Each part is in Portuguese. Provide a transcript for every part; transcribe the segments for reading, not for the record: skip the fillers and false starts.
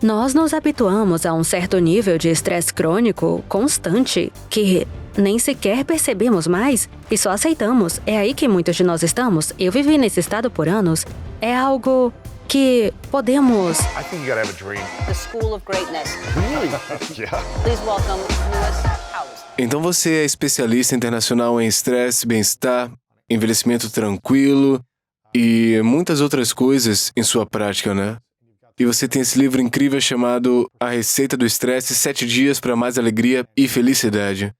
Nós nos habituamos a um certo nível de estresse crônico constante que nem sequer percebemos mais e só aceitamos. É aí que muitos de nós estamos. Eu vivi nesse estado por anos. É algo que podemos... I think you gotta have a dream. The School of Greatness. Really? Yeah. Please welcome Lewis Howes. Então você é especialista internacional em estresse, bem-estar, envelhecimento tranquilo e muitas outras coisas em sua prática, né? E você tem esse livro incrível chamado A Receita do Estresse, 7 Dias para Mais Alegria e Felicidade.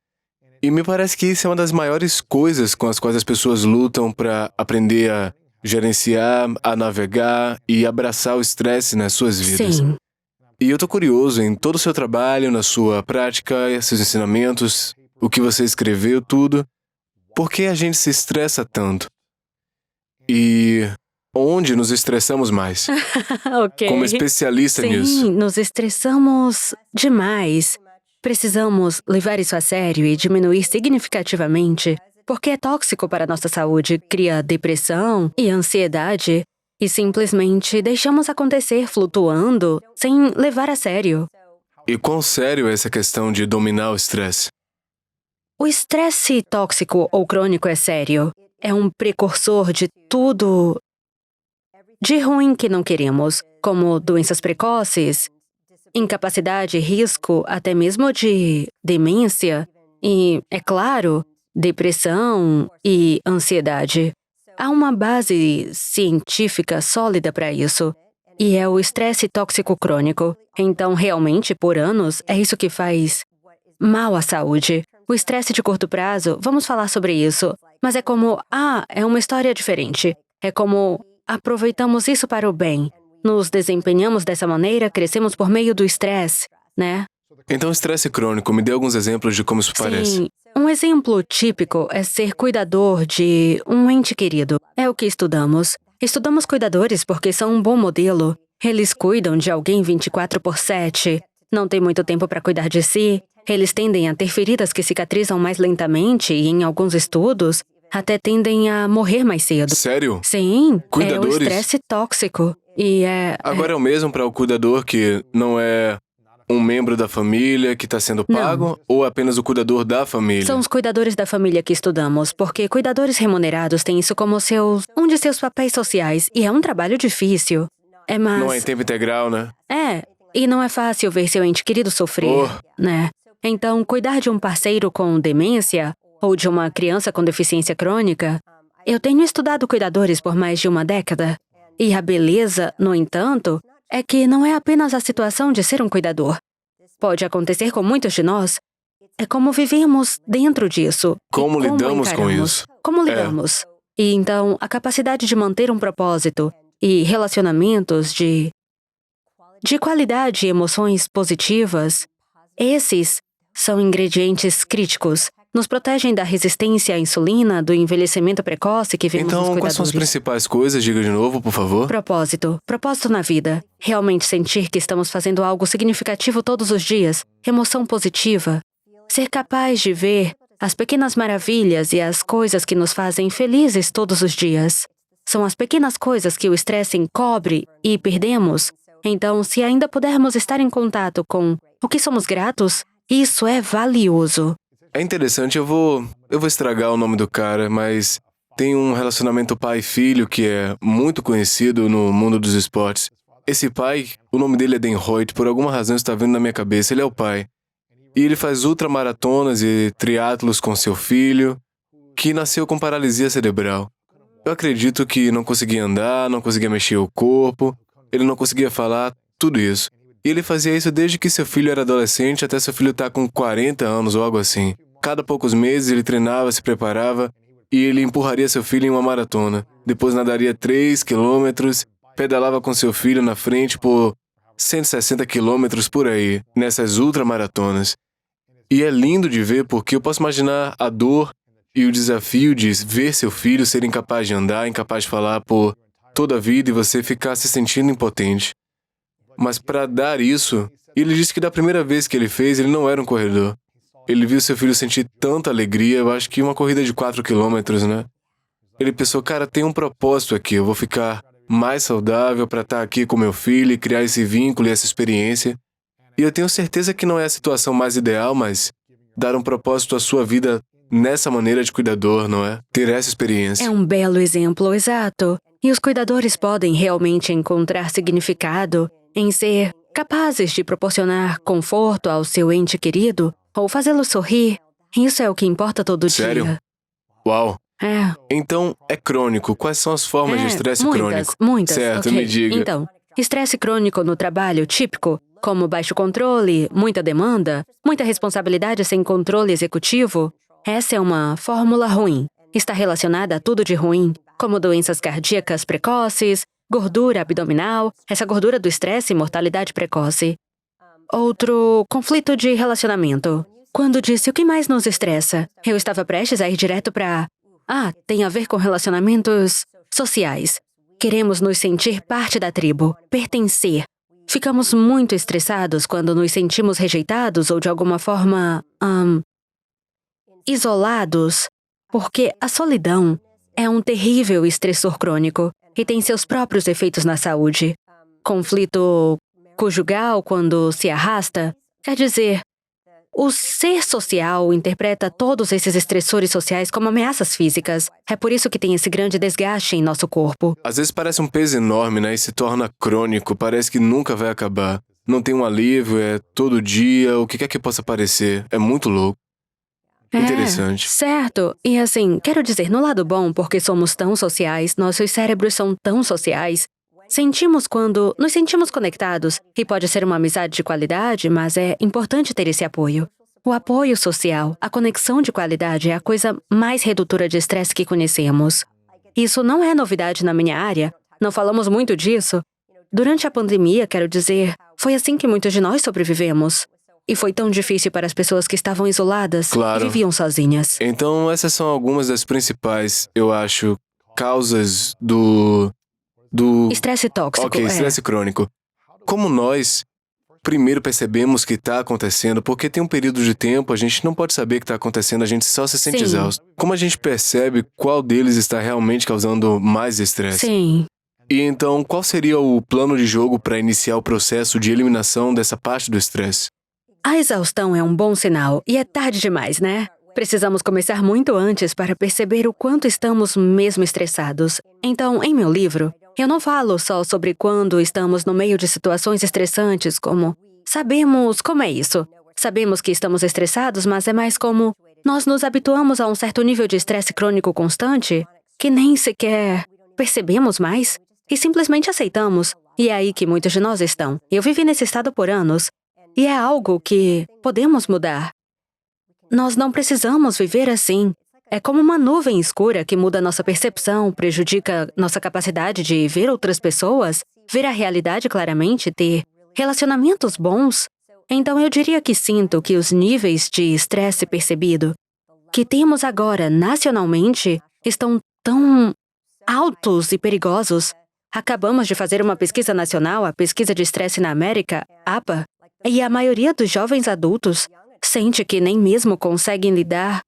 E me parece que isso é uma das maiores coisas com as quais as pessoas lutam para aprender a gerenciar, a navegar e abraçar o estresse nas suas vidas. Sim. E eu tô curioso em todo o seu trabalho, na sua prática, seus ensinamentos, o que você escreveu, tudo. Por que a gente se estressa tanto? E onde nos estressamos mais? Ok. Como especialista nisso. Sim, nos estressamos demais. Precisamos levar isso a sério e diminuir significativamente, porque é tóxico para a nossa saúde, cria depressão e ansiedade, e simplesmente deixamos acontecer flutuando sem levar a sério. E quão sério é essa questão de dominar o estresse? O estresse tóxico ou crônico é sério. É um precursor de tudo de ruim que não queremos, como doenças precoces, incapacidade, risco, até mesmo de demência e, é claro, depressão e ansiedade. Há uma base científica sólida para isso, e é o estresse tóxico crônico. Então, realmente, por anos, é isso que faz mal à saúde. O estresse de curto prazo, vamos falar sobre isso, mas é como, é uma história diferente. É como aproveitamos isso para o bem. Nos desempenhamos dessa maneira, crescemos por meio do estresse, né? Então, estresse crônico, me dê alguns exemplos de como isso parece. Sim. Um exemplo típico é ser cuidador de um ente querido. É o que estudamos. Estudamos cuidadores porque são um bom modelo. Eles cuidam de alguém 24/7. Não tem muito tempo para cuidar de si. Eles tendem a ter feridas que cicatrizam mais lentamente e, em alguns estudos, até tendem a morrer mais cedo. Sério? Sim, Cuidadores? é o estresse tóxico. E Agora é o mesmo para o cuidador que não é um membro da família que está sendo pago ou apenas o cuidador da família? São os cuidadores da família que estudamos, porque cuidadores remunerados têm isso como um de seus papéis sociais, e é um trabalho difícil. Não é em tempo integral, né? E não é fácil ver seu ente querido sofrer, né? Então, cuidar de um parceiro com demência ou de uma criança com deficiência crônica, eu tenho estudado cuidadores por mais de uma década. E a beleza, no entanto, é que não é apenas a situação de ser um cuidador. Pode acontecer com muitos de nós. É como vivemos dentro disso. Como lidamos com encaramos. isso? Como lidamos. E então, a capacidade de manter um propósito e relacionamentos de qualidade e emoções positivas, esses são ingredientes críticos. Nos protegem da resistência à insulina, do envelhecimento precoce que vemos nos Então, cuidadores. quais são as principais coisas? Diga de novo, por favor. Propósito. Propósito na vida. Realmente sentir que estamos fazendo algo significativo todos os dias. Emoção positiva. Ser capaz de ver as pequenas maravilhas e as coisas que nos fazem felizes todos os dias. São as pequenas coisas que o estresse encobre e perdemos. Então, se ainda pudermos estar em contato com o que somos gratos, isso é valioso. É interessante, eu vou estragar o nome do cara, mas tem um relacionamento pai-filho que é muito conhecido no mundo dos esportes. Esse pai, o nome dele é Dan Hoyt, por alguma razão está vindo na minha cabeça, ele é o pai. E ele faz ultramaratonas e triatlos com seu filho, que nasceu com paralisia cerebral. Eu acredito que não conseguia andar, não conseguia mexer o corpo, ele não conseguia falar, tudo isso. E ele fazia isso desde que seu filho era adolescente até seu filho estar com 40 anos ou algo assim. Cada poucos meses ele treinava, se preparava e ele empurraria seu filho em uma maratona. Depois nadaria 3 quilômetros, pedalava com seu filho na frente por 160 quilômetros por aí, nessas ultramaratonas. E é lindo de ver porque eu posso imaginar a dor e o desafio de ver seu filho ser incapaz de andar, incapaz de falar por toda a vida e você ficar se sentindo impotente. Mas para dar isso, ele disse que da primeira vez que ele fez, ele não era um corredor. Ele viu seu filho sentir tanta alegria, eu acho que uma corrida de 4 quilômetros, né? Ele pensou, cara, tem um propósito aqui, eu vou ficar mais saudável para estar aqui com meu filho e criar esse vínculo e essa experiência. E eu tenho certeza que não é a situação mais ideal, mas dar um propósito à sua vida nessa maneira de cuidador, não é? Ter essa experiência. É um belo exemplo, exato. E os cuidadores podem realmente encontrar significado em ser capazes de proporcionar conforto ao seu ente querido ou fazê-lo sorrir. Isso é o que importa todo Sério? dia. Uau! É. Então, é crônico. Quais são as formas de estresse crônico? Muitas. Certo, Ok. me diga. Então, estresse crônico no trabalho típico, como baixo controle, muita demanda, muita responsabilidade sem controle executivo, essa é uma fórmula ruim. Está relacionada a tudo de ruim, como doenças cardíacas precoces, gordura abdominal, essa gordura do estresse e mortalidade precoce. Outro, conflito de relacionamento. Quando disse o que mais nos estressa, eu estava prestes a ir direto para... tem a ver com relacionamentos sociais. Queremos nos sentir parte da tribo, pertencer. Ficamos muito estressados quando nos sentimos rejeitados ou de alguma forma... isolados, porque a solidão é um terrível estressor crônico e tem seus próprios efeitos na saúde. Conflito conjugal, quando se arrasta, quer dizer, o ser social interpreta todos esses estressores sociais como ameaças físicas. É por isso que tem esse grande desgaste em nosso corpo. Às vezes parece um peso enorme, né? E se torna crônico, parece que nunca vai acabar. Não tem um alívio, é todo dia, o que quer que possa parecer. É muito louco. Interessante. Certo. E assim, quero dizer, no lado bom, porque somos tão sociais, nossos cérebros são tão sociais, nos sentimos conectados, e pode ser uma amizade de qualidade, mas é importante ter esse apoio. O apoio social, a conexão de qualidade é a coisa mais redutora de estresse que conhecemos. Isso não é novidade na minha área, não falamos muito disso. Durante a pandemia, quero dizer, foi assim que muitos de nós sobrevivemos. E foi tão difícil para as pessoas que estavam isoladas Claro. e viviam sozinhas. Então, essas são algumas das principais, eu acho, causas do Estresse tóxico, Ok, estresse crônico. Como nós, primeiro percebemos que está acontecendo, porque tem um período de tempo, a gente não pode saber que está acontecendo, a gente só se sente Sim. exausto. Como a gente percebe qual deles está realmente causando mais estresse? Sim. E então, qual seria o plano de jogo para iniciar o processo de eliminação dessa parte do estresse? A exaustão é um bom sinal, e é tarde demais, né? Precisamos começar muito antes para perceber o quanto estamos mesmo estressados. Então, em meu livro, eu não falo só sobre quando estamos no meio de situações estressantes, como sabemos como é isso. Sabemos que estamos estressados, mas é mais como nós nos habituamos a um certo nível de estresse crônico constante que nem sequer percebemos mais e simplesmente aceitamos. E é aí que muitos de nós estão. Eu vivi nesse estado por anos, e é algo que podemos mudar. Nós não precisamos viver assim. É como uma nuvem escura que muda nossa percepção, prejudica nossa capacidade de ver outras pessoas, ver a realidade claramente, ter relacionamentos bons. Então eu diria que sinto que os níveis de estresse percebido que temos agora nacionalmente estão tão altos e perigosos. Acabamos de fazer uma pesquisa nacional, a Pesquisa de Estresse na América, APA, e a maioria dos jovens adultos sente que nem mesmo conseguem lidar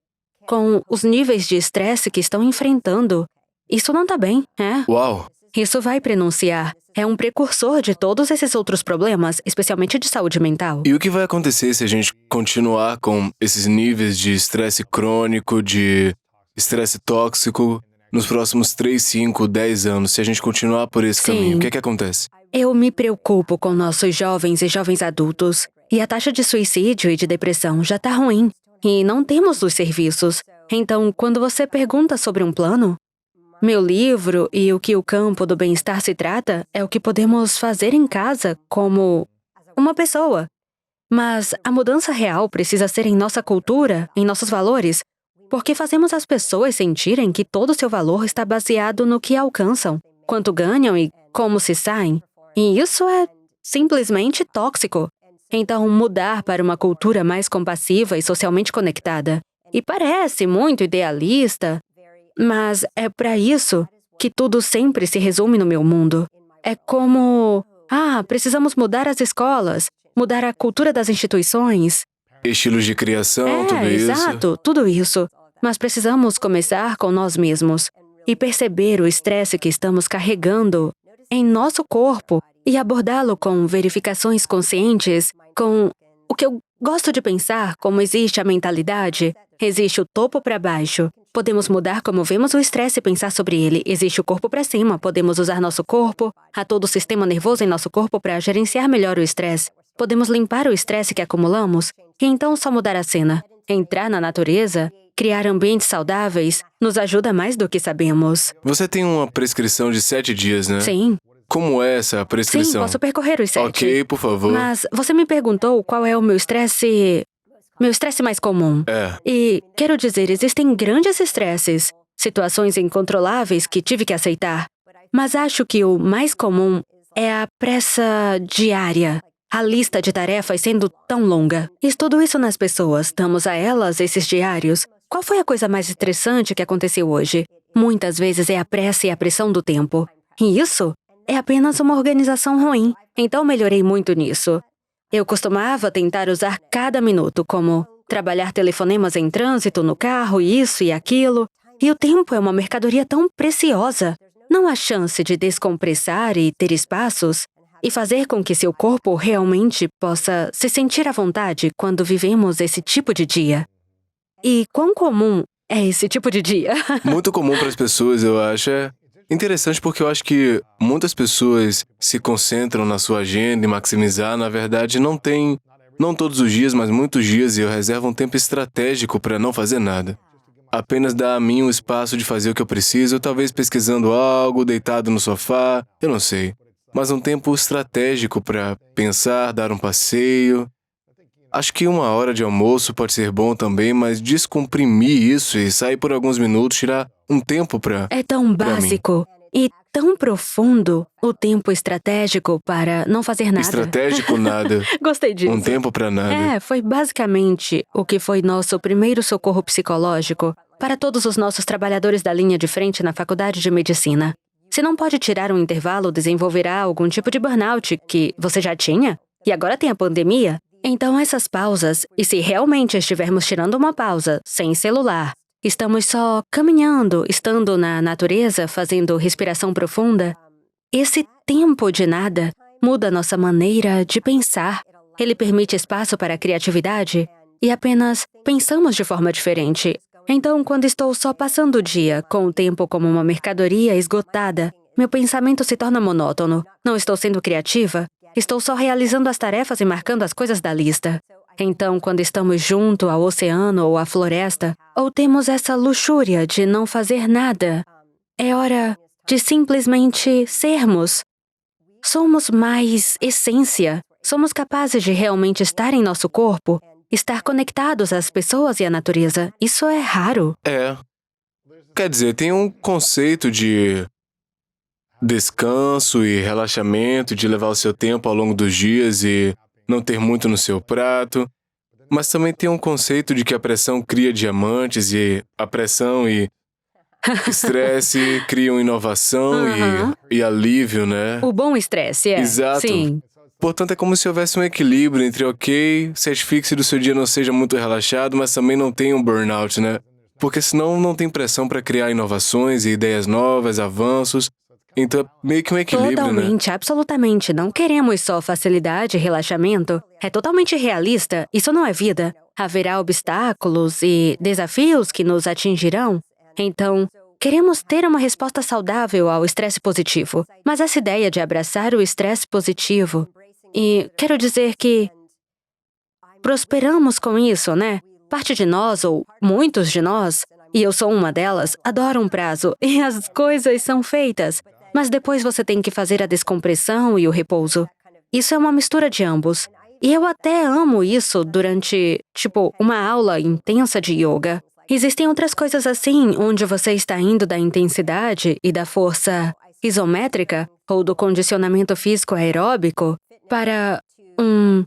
com os níveis de estresse que estão enfrentando. Isso não tá bem, é? Uau! Isso vai prenunciar. É um precursor de todos esses outros problemas, especialmente de saúde mental. E o que vai acontecer se a gente continuar com esses níveis de estresse crônico, de estresse tóxico, nos próximos 3, 5, 10 anos, se a gente continuar por esse Sim. caminho? O que é que acontece? Eu me preocupo com nossos jovens e jovens adultos. E a taxa de suicídio e de depressão já tá ruim. E não temos os serviços. Então, quando você pergunta sobre um plano, meu livro e o que o campo do bem-estar se trata é o que podemos fazer em casa como uma pessoa. Mas a mudança real precisa ser em nossa cultura, em nossos valores, porque fazemos as pessoas sentirem que todo o seu valor está baseado no que alcançam, quanto ganham e como se saem. E isso é simplesmente tóxico. Então, mudar para uma cultura mais compassiva e socialmente conectada. E parece muito idealista, mas é para isso que tudo sempre se resume no meu mundo. É como, precisamos mudar as escolas, mudar a cultura das instituições. Estilos de criação, tudo isso. Exato, tudo isso. Mas precisamos começar com nós mesmos e perceber o estresse que estamos carregando em nosso corpo e abordá-lo com verificações conscientes, com o que eu gosto de pensar como existe a mentalidade. Existe o topo para baixo. Podemos mudar como vemos o estresse e pensar sobre ele. Existe o corpo para cima. Podemos usar nosso corpo, a todo o sistema nervoso em nosso corpo para gerenciar melhor o estresse. Podemos limpar o estresse que acumulamos e então só mudar a cena. Entrar na natureza, criar ambientes saudáveis, nos ajuda mais do que sabemos. Você tem uma prescrição de 7 dias, né? Sim. Como é essa Sim, prescrição? posso percorrer os 7. Ok, por favor. Mas você me perguntou qual é o meu estresse mais comum. É. E, quero dizer, existem grandes estresses, situações incontroláveis que tive que aceitar. Mas acho que o mais comum é a pressa diária. A lista de tarefas sendo tão longa. Estudo isso nas pessoas, damos a elas esses diários. Qual foi a coisa mais estressante que aconteceu hoje? Muitas vezes é a pressa e a pressão do tempo. E isso é apenas uma organização ruim. Então melhorei muito nisso. Eu costumava tentar usar cada minuto, como trabalhar telefonemas em trânsito, no carro, isso e aquilo. E o tempo é uma mercadoria tão preciosa. Não há chance de descompressar e ter espaços e fazer com que seu corpo realmente possa se sentir à vontade quando vivemos esse tipo de dia. E quão comum é esse tipo de dia? Muito comum para as pessoas, eu acho. É interessante porque eu acho que muitas pessoas se concentram na sua agenda e maximizar, na verdade, não todos os dias, mas muitos dias, e eu reservo um tempo estratégico para não fazer nada. Apenas dar a mim o espaço de fazer o que eu preciso, talvez pesquisando algo, deitado no sofá, eu não sei. Mas um tempo estratégico para pensar, dar um passeio. Acho que 1 hora de almoço pode ser bom também, mas descomprimir isso e sair por alguns minutos, tirar um tempo para... É tão básico e tão profundo o tempo estratégico para não fazer nada. Estratégico nada. Gostei disso. Um tempo para nada. Foi basicamente o que foi nosso primeiro socorro psicológico para todos os nossos trabalhadores da linha de frente na faculdade de medicina. Se não pode tirar um intervalo, desenvolverá algum tipo de burnout que você já tinha e agora tem a pandemia. Então essas pausas, e se realmente estivermos tirando uma pausa, sem celular, estamos só caminhando, estando na natureza, fazendo respiração profunda, esse tempo de nada muda nossa maneira de pensar. Ele permite espaço para a criatividade e apenas pensamos de forma diferente. Então, quando estou só passando o dia, com o tempo como uma mercadoria esgotada, meu pensamento se torna monótono. Não estou sendo criativa, estou só realizando as tarefas e marcando as coisas da lista. Então, quando estamos junto ao oceano ou à floresta, ou temos essa luxúria de não fazer nada, é hora de simplesmente sermos. Somos mais essência. Somos capazes de realmente estar em nosso corpo, estar conectados às pessoas e à natureza. Isso é raro. É. Quer dizer, tem um conceito de descanso e relaxamento, de levar o seu tempo ao longo dos dias e não ter muito no seu prato. Mas também tem um conceito de que a pressão cria diamantes e a pressão e estresse criam inovação e alívio, né? O bom estresse, Exato. Sim. Portanto, é como se houvesse um equilíbrio entre, ok, certifique-se do seu dia não seja muito relaxado, mas também não tenha um burnout, né? Porque senão não tem pressão para criar inovações e ideias novas, avanços. Então, é meio que um equilíbrio, Totalmente, absolutamente. Não queremos só facilidade e relaxamento. É totalmente realista. Isso não é vida. Haverá obstáculos e desafios que nos atingirão. Então, queremos ter uma resposta saudável ao estresse positivo. Mas essa ideia de abraçar o estresse positivo, e quero dizer que prosperamos com isso, né? Parte de nós, ou muitos de nós, e eu sou uma delas, adoram um prazo, e as coisas são feitas. Mas depois você tem que fazer a descompressão e o repouso. Isso é uma mistura de ambos. E eu até amo isso durante, uma aula intensa de yoga. Existem outras coisas assim, onde você está indo da intensidade e da força isométrica, ou do condicionamento físico aeróbico, para um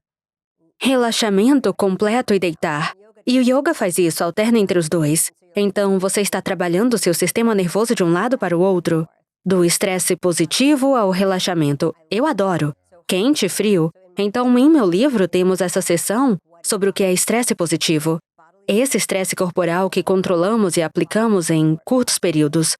relaxamento completo e deitar. E o yoga faz isso, alterna entre os dois. Então, você está trabalhando seu sistema nervoso de um lado para o outro, do estresse positivo ao relaxamento. Eu adoro. Quente e frio. Então, em meu livro, temos essa seção sobre o que é estresse positivo. Esse estresse corporal que controlamos e aplicamos em curtos períodos.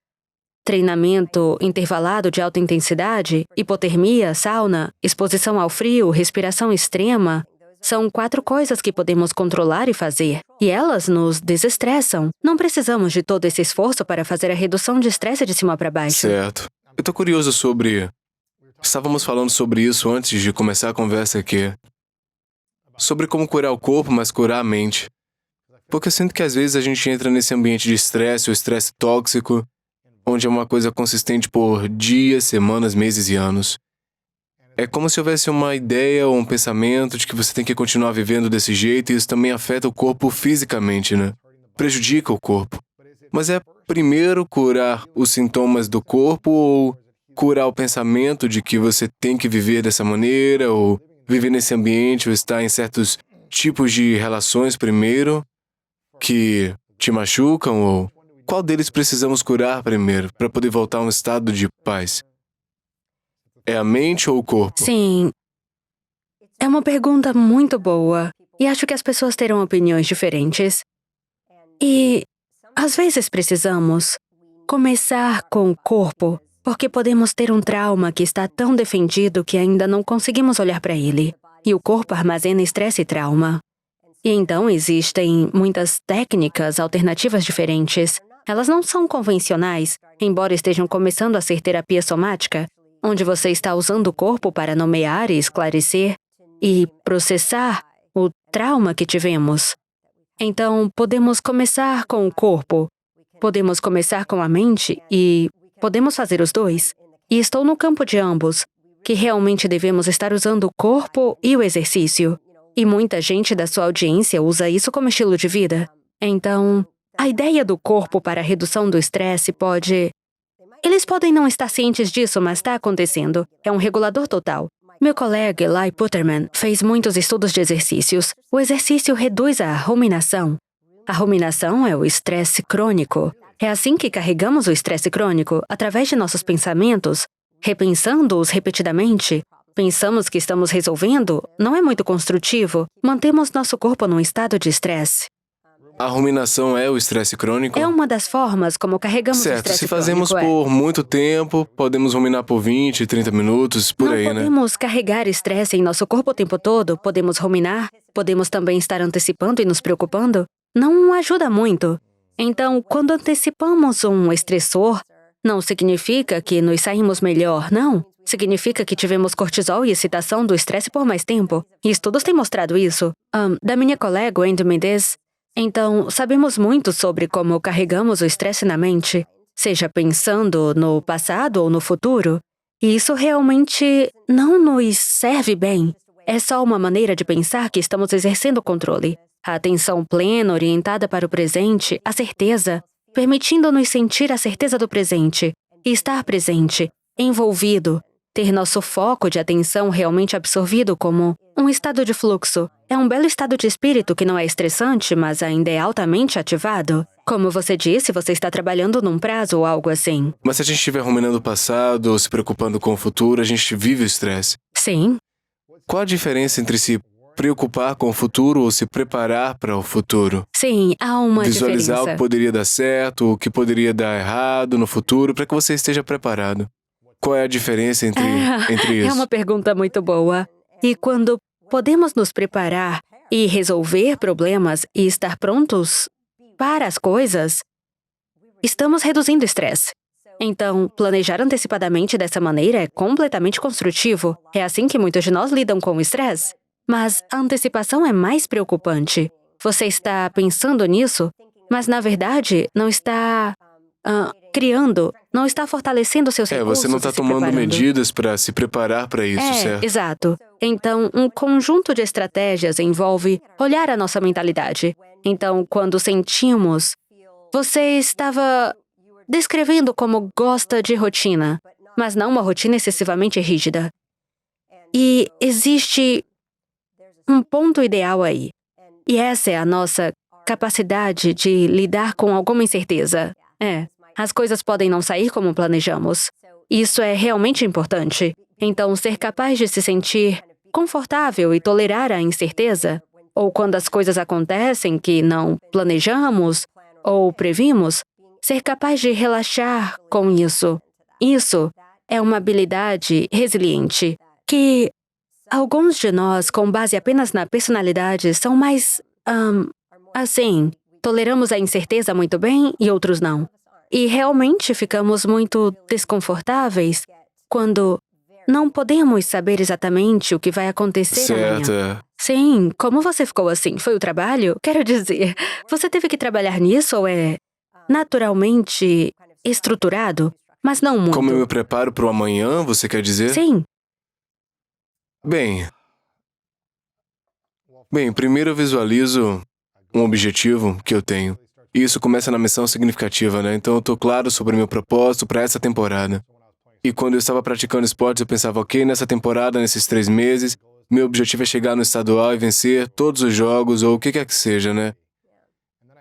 treinamento intervalado de alta intensidade, hipotermia, sauna, exposição ao frio, respiração extrema, são 4 coisas que podemos controlar e fazer. E elas nos desestressam. Não precisamos de todo esse esforço para fazer a redução de estresse de cima para baixo. Certo. Eu tô curioso sobre... Estávamos falando sobre isso antes de começar a conversa aqui. Sobre como curar o corpo, mas curar a mente. Porque eu sinto que às vezes a gente entra nesse ambiente de estresse, ou estresse tóxico, onde é uma coisa consistente por dias, semanas, meses e anos. É como se houvesse uma ideia ou um pensamento de que você tem que continuar vivendo desse jeito, e isso também afeta o corpo fisicamente, né? Prejudica o corpo. Mas é primeiro curar os sintomas do corpo ou curar o pensamento de que você tem que viver dessa maneira, ou viver nesse ambiente, ou estar em certos tipos de relações primeiro que te machucam, ou qual deles precisamos curar primeiro para poder voltar a um estado de paz? É a mente ou o corpo? Sim, é uma pergunta muito boa. E acho que as pessoas terão opiniões diferentes. E, às vezes, precisamos começar com o corpo, porque podemos ter um trauma que está tão defendido que ainda não conseguimos olhar para ele. E o corpo armazena estresse e trauma. E então existem muitas técnicas alternativas diferentes. Elas não são convencionais, embora estejam começando a ser terapia somática, onde você está usando o corpo para nomear e esclarecer e processar o trauma que tivemos. Então, podemos começar com o corpo, podemos começar com a mente e podemos fazer os dois. E estou no campo de ambos, que realmente devemos estar usando o corpo e o exercício. E muita gente da sua audiência usa isso como estilo de vida. Então, a ideia do corpo para a redução do estresse pode... Eles podem não estar cientes disso, mas está acontecendo. É um regulador total. Meu colega Eli Putterman fez muitos estudos de exercícios. O exercício reduz a ruminação. A ruminação é o estresse crônico. É assim que carregamos o estresse crônico, através de nossos pensamentos, repensando-os repetidamente. Pensamos que estamos resolvendo, não é muito construtivo. Mantemos nosso corpo num estado de estresse. A ruminação é o estresse crônico? É uma das formas como carregamos o Certo, estresse se fazemos crônico. por muito tempo, podemos ruminar por 20, 30 minutos, por Não aí, né? podemos carregar estresse em nosso corpo o tempo todo, podemos ruminar, podemos também estar antecipando e nos preocupando. Não ajuda muito. Então, quando antecipamos um estressor, não significa que nos saímos melhor, não. Significa que tivemos cortisol e excitação do estresse por mais tempo. E estudos têm mostrado isso. Da minha colega, Wendy Mendes. Então, sabemos muito sobre como carregamos o estresse na mente, seja pensando no passado ou no futuro. E isso realmente não nos serve bem. É só uma maneira de pensar que estamos exercendo o controle. A atenção plena, orientada para o presente, a certeza, permitindo-nos sentir a certeza do presente, e estar presente, envolvido, ter nosso foco de atenção realmente absorvido como um estado de fluxo. É um belo estado de espírito que não é estressante, mas ainda é altamente ativado. Como você disse, você está trabalhando num prazo ou algo assim. Mas se a gente estiver ruminando o passado ou se preocupando com o futuro, a gente vive o estresse. Sim. Qual a diferença entre se preocupar com o futuro ou se preparar para o futuro? Sim, há uma Visualizar diferença. o que poderia dar certo, o que poderia dar errado no futuro, para que você esteja preparado. Qual é a diferença entre isso? É uma pergunta muito boa. E quando podemos nos preparar e resolver problemas e estar prontos para as coisas, estamos reduzindo o estresse. Então, planejar antecipadamente dessa maneira é completamente construtivo. É assim que muitos de nós lidam com o estresse. Mas a antecipação é mais preocupante. Você está pensando nisso, mas na verdade não está criando, não está fortalecendo seus recursos. Você não está e se tomando preparando. medidas para se preparar para isso, certo? Exato. Então, um conjunto de estratégias envolve olhar a nossa mentalidade. Então, quando sentimos... Você estava descrevendo como gosta de rotina, mas não uma rotina excessivamente rígida. E existe um ponto ideal aí. E essa é a nossa capacidade de lidar com alguma incerteza. As coisas podem não sair como planejamos. Isso é realmente importante. Então, ser capaz de se sentir confortável e tolerar a incerteza, ou quando as coisas acontecem que não planejamos ou previmos, ser capaz de relaxar com isso. Isso é uma habilidade resiliente que alguns de nós, com base apenas na personalidade, são mais, assim, toleramos a incerteza muito bem e outros não. E realmente ficamos muito desconfortáveis quando não podemos saber exatamente o que vai acontecer amanhã. Certo. Sim, como você ficou assim? Foi o trabalho? Quero dizer, você teve que trabalhar nisso ou é naturalmente estruturado, mas não muito? Como eu me preparo para o amanhã, você quer dizer? Sim, Bem, primeiro eu visualizo um objetivo que eu tenho. E isso começa na missão significativa, né? Então eu tô claro sobre o meu propósito para essa temporada. E quando eu estava praticando esportes, eu pensava, ok, nessa temporada, nesses 3 meses, meu objetivo é chegar no estadual e vencer todos os jogos, ou o que quer que seja, né?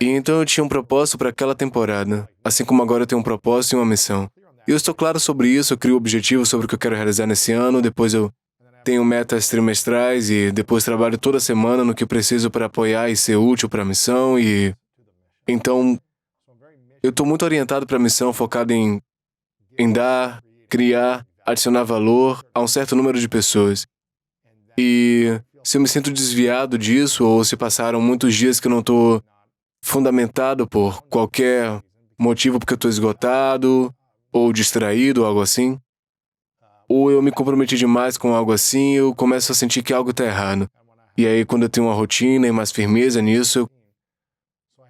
E então eu tinha um propósito para aquela temporada, assim como agora eu tenho um propósito e uma missão. E eu estou claro sobre isso, eu crio objetivos sobre o que eu quero realizar nesse ano, depois eu tenho metas trimestrais e depois trabalho toda semana no que preciso para apoiar e ser útil para a missão e... Então, eu estou muito orientado para a missão, focado em dar, criar, adicionar valor a um certo número de pessoas. E se eu me sinto desviado disso, ou se passaram muitos dias que eu não estou fundamentado por qualquer motivo porque eu estou esgotado, ou distraído, ou algo assim, ou eu me comprometi demais com algo assim, eu começo a sentir que algo está errado. E aí, quando eu tenho uma rotina e mais firmeza nisso,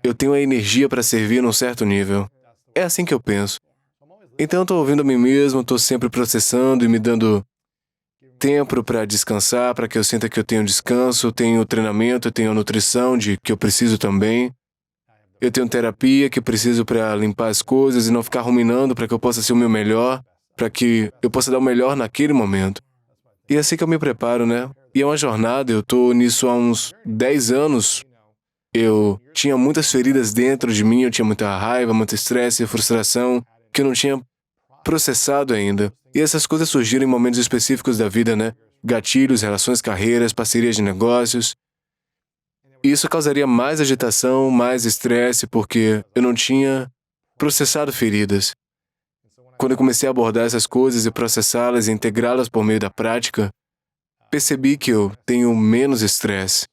eu tenho a energia para servir num certo nível. É assim que eu penso. Então, eu estou ouvindo a mim mesmo, estou sempre processando e me dando tempo para descansar, para que eu sinta que eu tenho descanso, tenho treinamento, tenho nutrição que eu preciso também. Eu tenho terapia que eu preciso para limpar as coisas e não ficar ruminando para que eu possa ser o meu melhor, para que eu possa dar o melhor naquele momento. E é assim que eu me preparo, né? E é uma jornada, eu estou nisso há uns 10 anos. Eu tinha muitas feridas dentro de mim, eu tinha muita raiva, muito estresse e frustração que eu não tinha processado ainda. E essas coisas surgiram em momentos específicos da vida, né? Gatilhos, relações, carreiras, parcerias de negócios. E isso causaria mais agitação, mais estresse, porque eu não tinha processado feridas. Quando eu comecei a abordar essas coisas e processá-las e integrá-las por meio da prática, percebi que eu tenho menos estresse.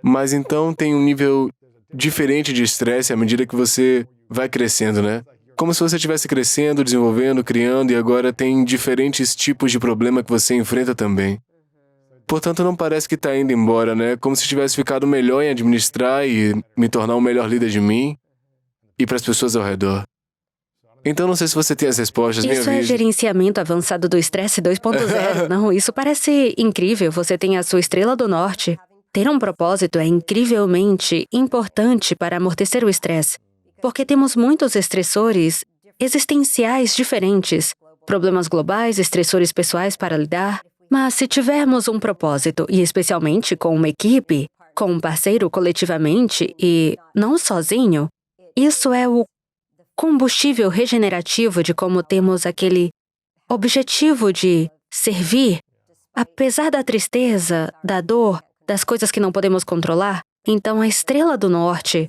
Mas então tem um nível diferente de estresse à medida que você vai crescendo, né? Como se você estivesse crescendo, desenvolvendo, criando, e agora tem diferentes tipos de problema que você enfrenta também. Portanto, não parece que está indo embora, né? Como se tivesse ficado melhor em administrar e me tornar um melhor líder de mim e para as pessoas ao redor. Então, não sei se você tem as respostas, me isso é avise. gerenciamento avançado do estresse 2.0. Não, isso parece incrível. Você tem a sua estrela do norte. Ter um propósito é incrivelmente importante para amortecer o estresse, porque temos muitos estressores existenciais diferentes, problemas globais, estressores pessoais para lidar. Mas se tivermos um propósito, e especialmente com uma equipe, com um parceiro coletivamente e não sozinho, isso é o combustível regenerativo de como temos aquele objetivo de servir, apesar da tristeza, da dor, das coisas que não podemos controlar. Então, a Estrela do Norte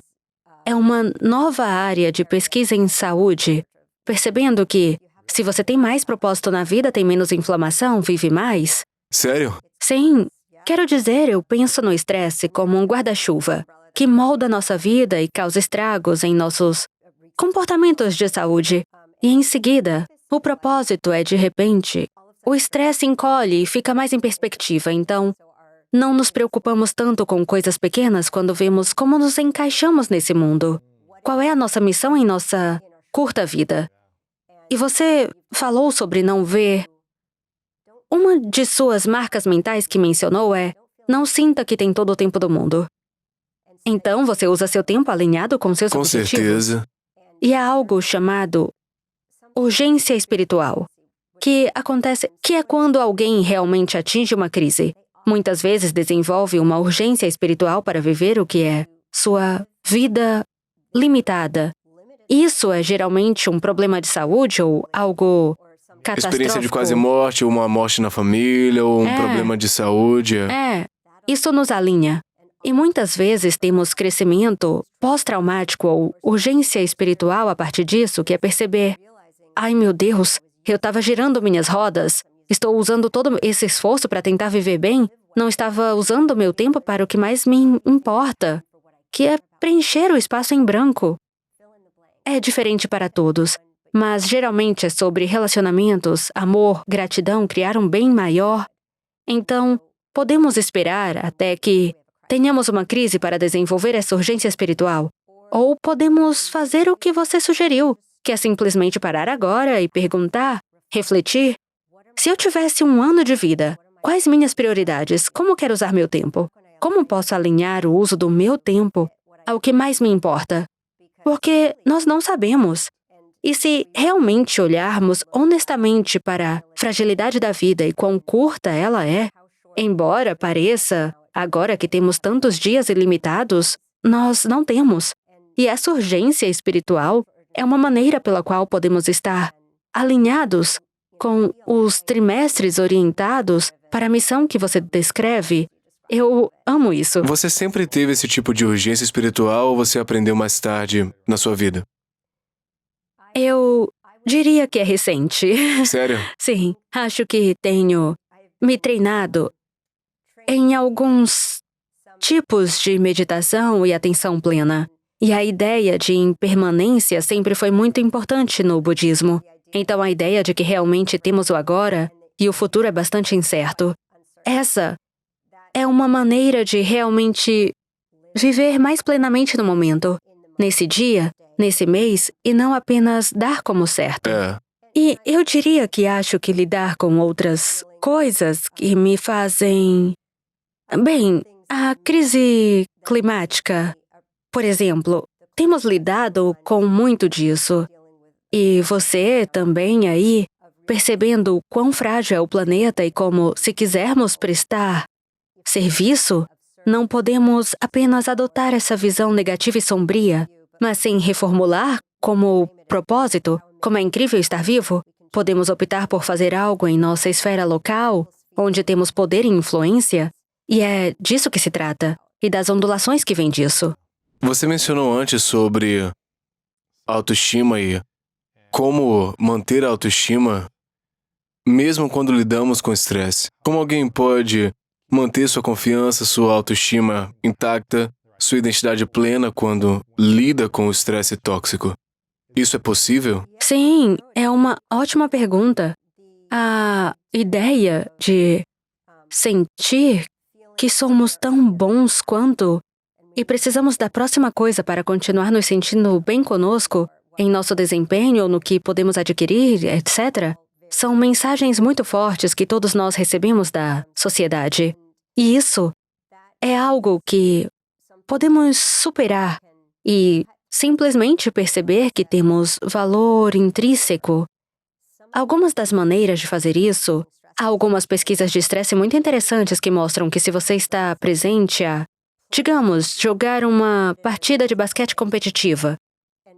é uma nova área de pesquisa em saúde, percebendo que, se você tem mais propósito na vida, tem menos inflamação, vive mais. Sério? Sim, quero dizer, eu penso no estresse como um guarda-chuva que molda nossa vida e causa estragos em nossos comportamentos de saúde. E em seguida, o propósito é, de repente, o estresse encolhe e fica mais em perspectiva, então não nos preocupamos tanto com coisas pequenas quando vemos como nos encaixamos nesse mundo. Qual é a nossa missão em nossa curta vida? E você falou sobre não ver. Uma de suas marcas mentais que mencionou é: não sinta que tem todo o tempo do mundo. Então, você usa seu tempo alinhado com seus Com objetivos. certeza. E há algo chamado urgência espiritual, que é quando alguém realmente atinge uma crise. Muitas vezes desenvolve uma urgência espiritual para viver o que é sua vida limitada. Isso é geralmente um problema de saúde ou algo catastrófico. Experiência de quase morte, ou uma morte na família, ou um problema de saúde. Isso nos alinha. E muitas vezes temos crescimento pós-traumático ou urgência espiritual a partir disso, que é perceber: ai meu Deus, eu estava girando minhas rodas, estou usando todo esse esforço para tentar viver bem, não estava usando meu tempo para o que mais me importa, que é preencher o espaço em branco. É diferente para todos, mas geralmente é sobre relacionamentos, amor, gratidão, criar um bem maior. Então, podemos esperar até que tenhamos uma crise para desenvolver essa urgência espiritual. Ou podemos fazer o que você sugeriu, que é simplesmente parar agora e perguntar, refletir: se eu tivesse 1 ano de vida, quais minhas prioridades? Como quero usar meu tempo? Como posso alinhar o uso do meu tempo ao que mais me importa? Porque nós não sabemos. E se realmente olharmos honestamente para a fragilidade da vida e quão curta ela é, embora pareça, agora que temos tantos dias ilimitados, nós não temos. E essa urgência espiritual é uma maneira pela qual podemos estar alinhados com os trimestres orientados para a missão que você descreve. Eu amo isso. Você sempre teve esse tipo de urgência espiritual ou você aprendeu mais tarde na sua vida? Eu diria que é recente. Sério? Sim, acho que tenho me treinado em alguns tipos de meditação e atenção plena. E a ideia de impermanência sempre foi muito importante no budismo. Então a ideia de que realmente temos o agora e o futuro é bastante incerto. Essa é uma maneira de realmente viver mais plenamente no momento, nesse dia, nesse mês, e não apenas dar como certo. E eu diria que acho que lidar com outras coisas que me fazem... Bem, a crise climática, por exemplo, temos lidado com muito disso. E você também aí, percebendo o quão frágil é o planeta e como, se quisermos prestar serviço, não podemos apenas adotar essa visão negativa e sombria, mas sim reformular como propósito, como é incrível estar vivo. Podemos optar por fazer algo em nossa esfera local, onde temos poder e influência, e é disso que se trata, e das ondulações que vêm disso. Você mencionou antes sobre autoestima e como manter a autoestima mesmo quando lidamos com estresse. Como alguém pode manter sua confiança, sua autoestima intacta, sua identidade plena quando lida com o estresse tóxico? Isso é possível? Sim, é uma ótima pergunta. A ideia de sentir que somos tão bons quanto e precisamos da próxima coisa para continuar nos sentindo bem conosco, em nosso desempenho, no que podemos adquirir, etc., são mensagens muito fortes que todos nós recebemos da sociedade. E isso é algo que podemos superar e simplesmente perceber que temos valor intrínseco. Algumas das maneiras de fazer isso, há algumas pesquisas de estresse muito interessantes que mostram que se você está presente a, digamos, jogar uma partida de basquete competitiva,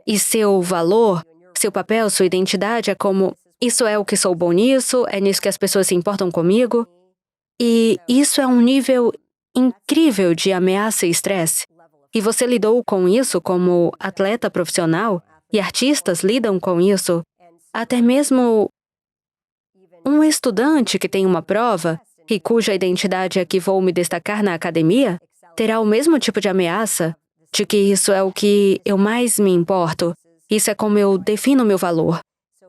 e seu valor, seu papel, sua identidade é como: isso é o que sou bom nisso, é nisso que as pessoas se importam comigo. E isso é um nível incrível de ameaça e estresse. E você lidou com isso como atleta profissional, e artistas lidam com isso. Até mesmo um estudante que tem uma prova e cuja identidade é que vou me destacar na academia, terá o mesmo tipo de ameaça de que isso é o que eu mais me importo. Isso é como eu defino meu valor.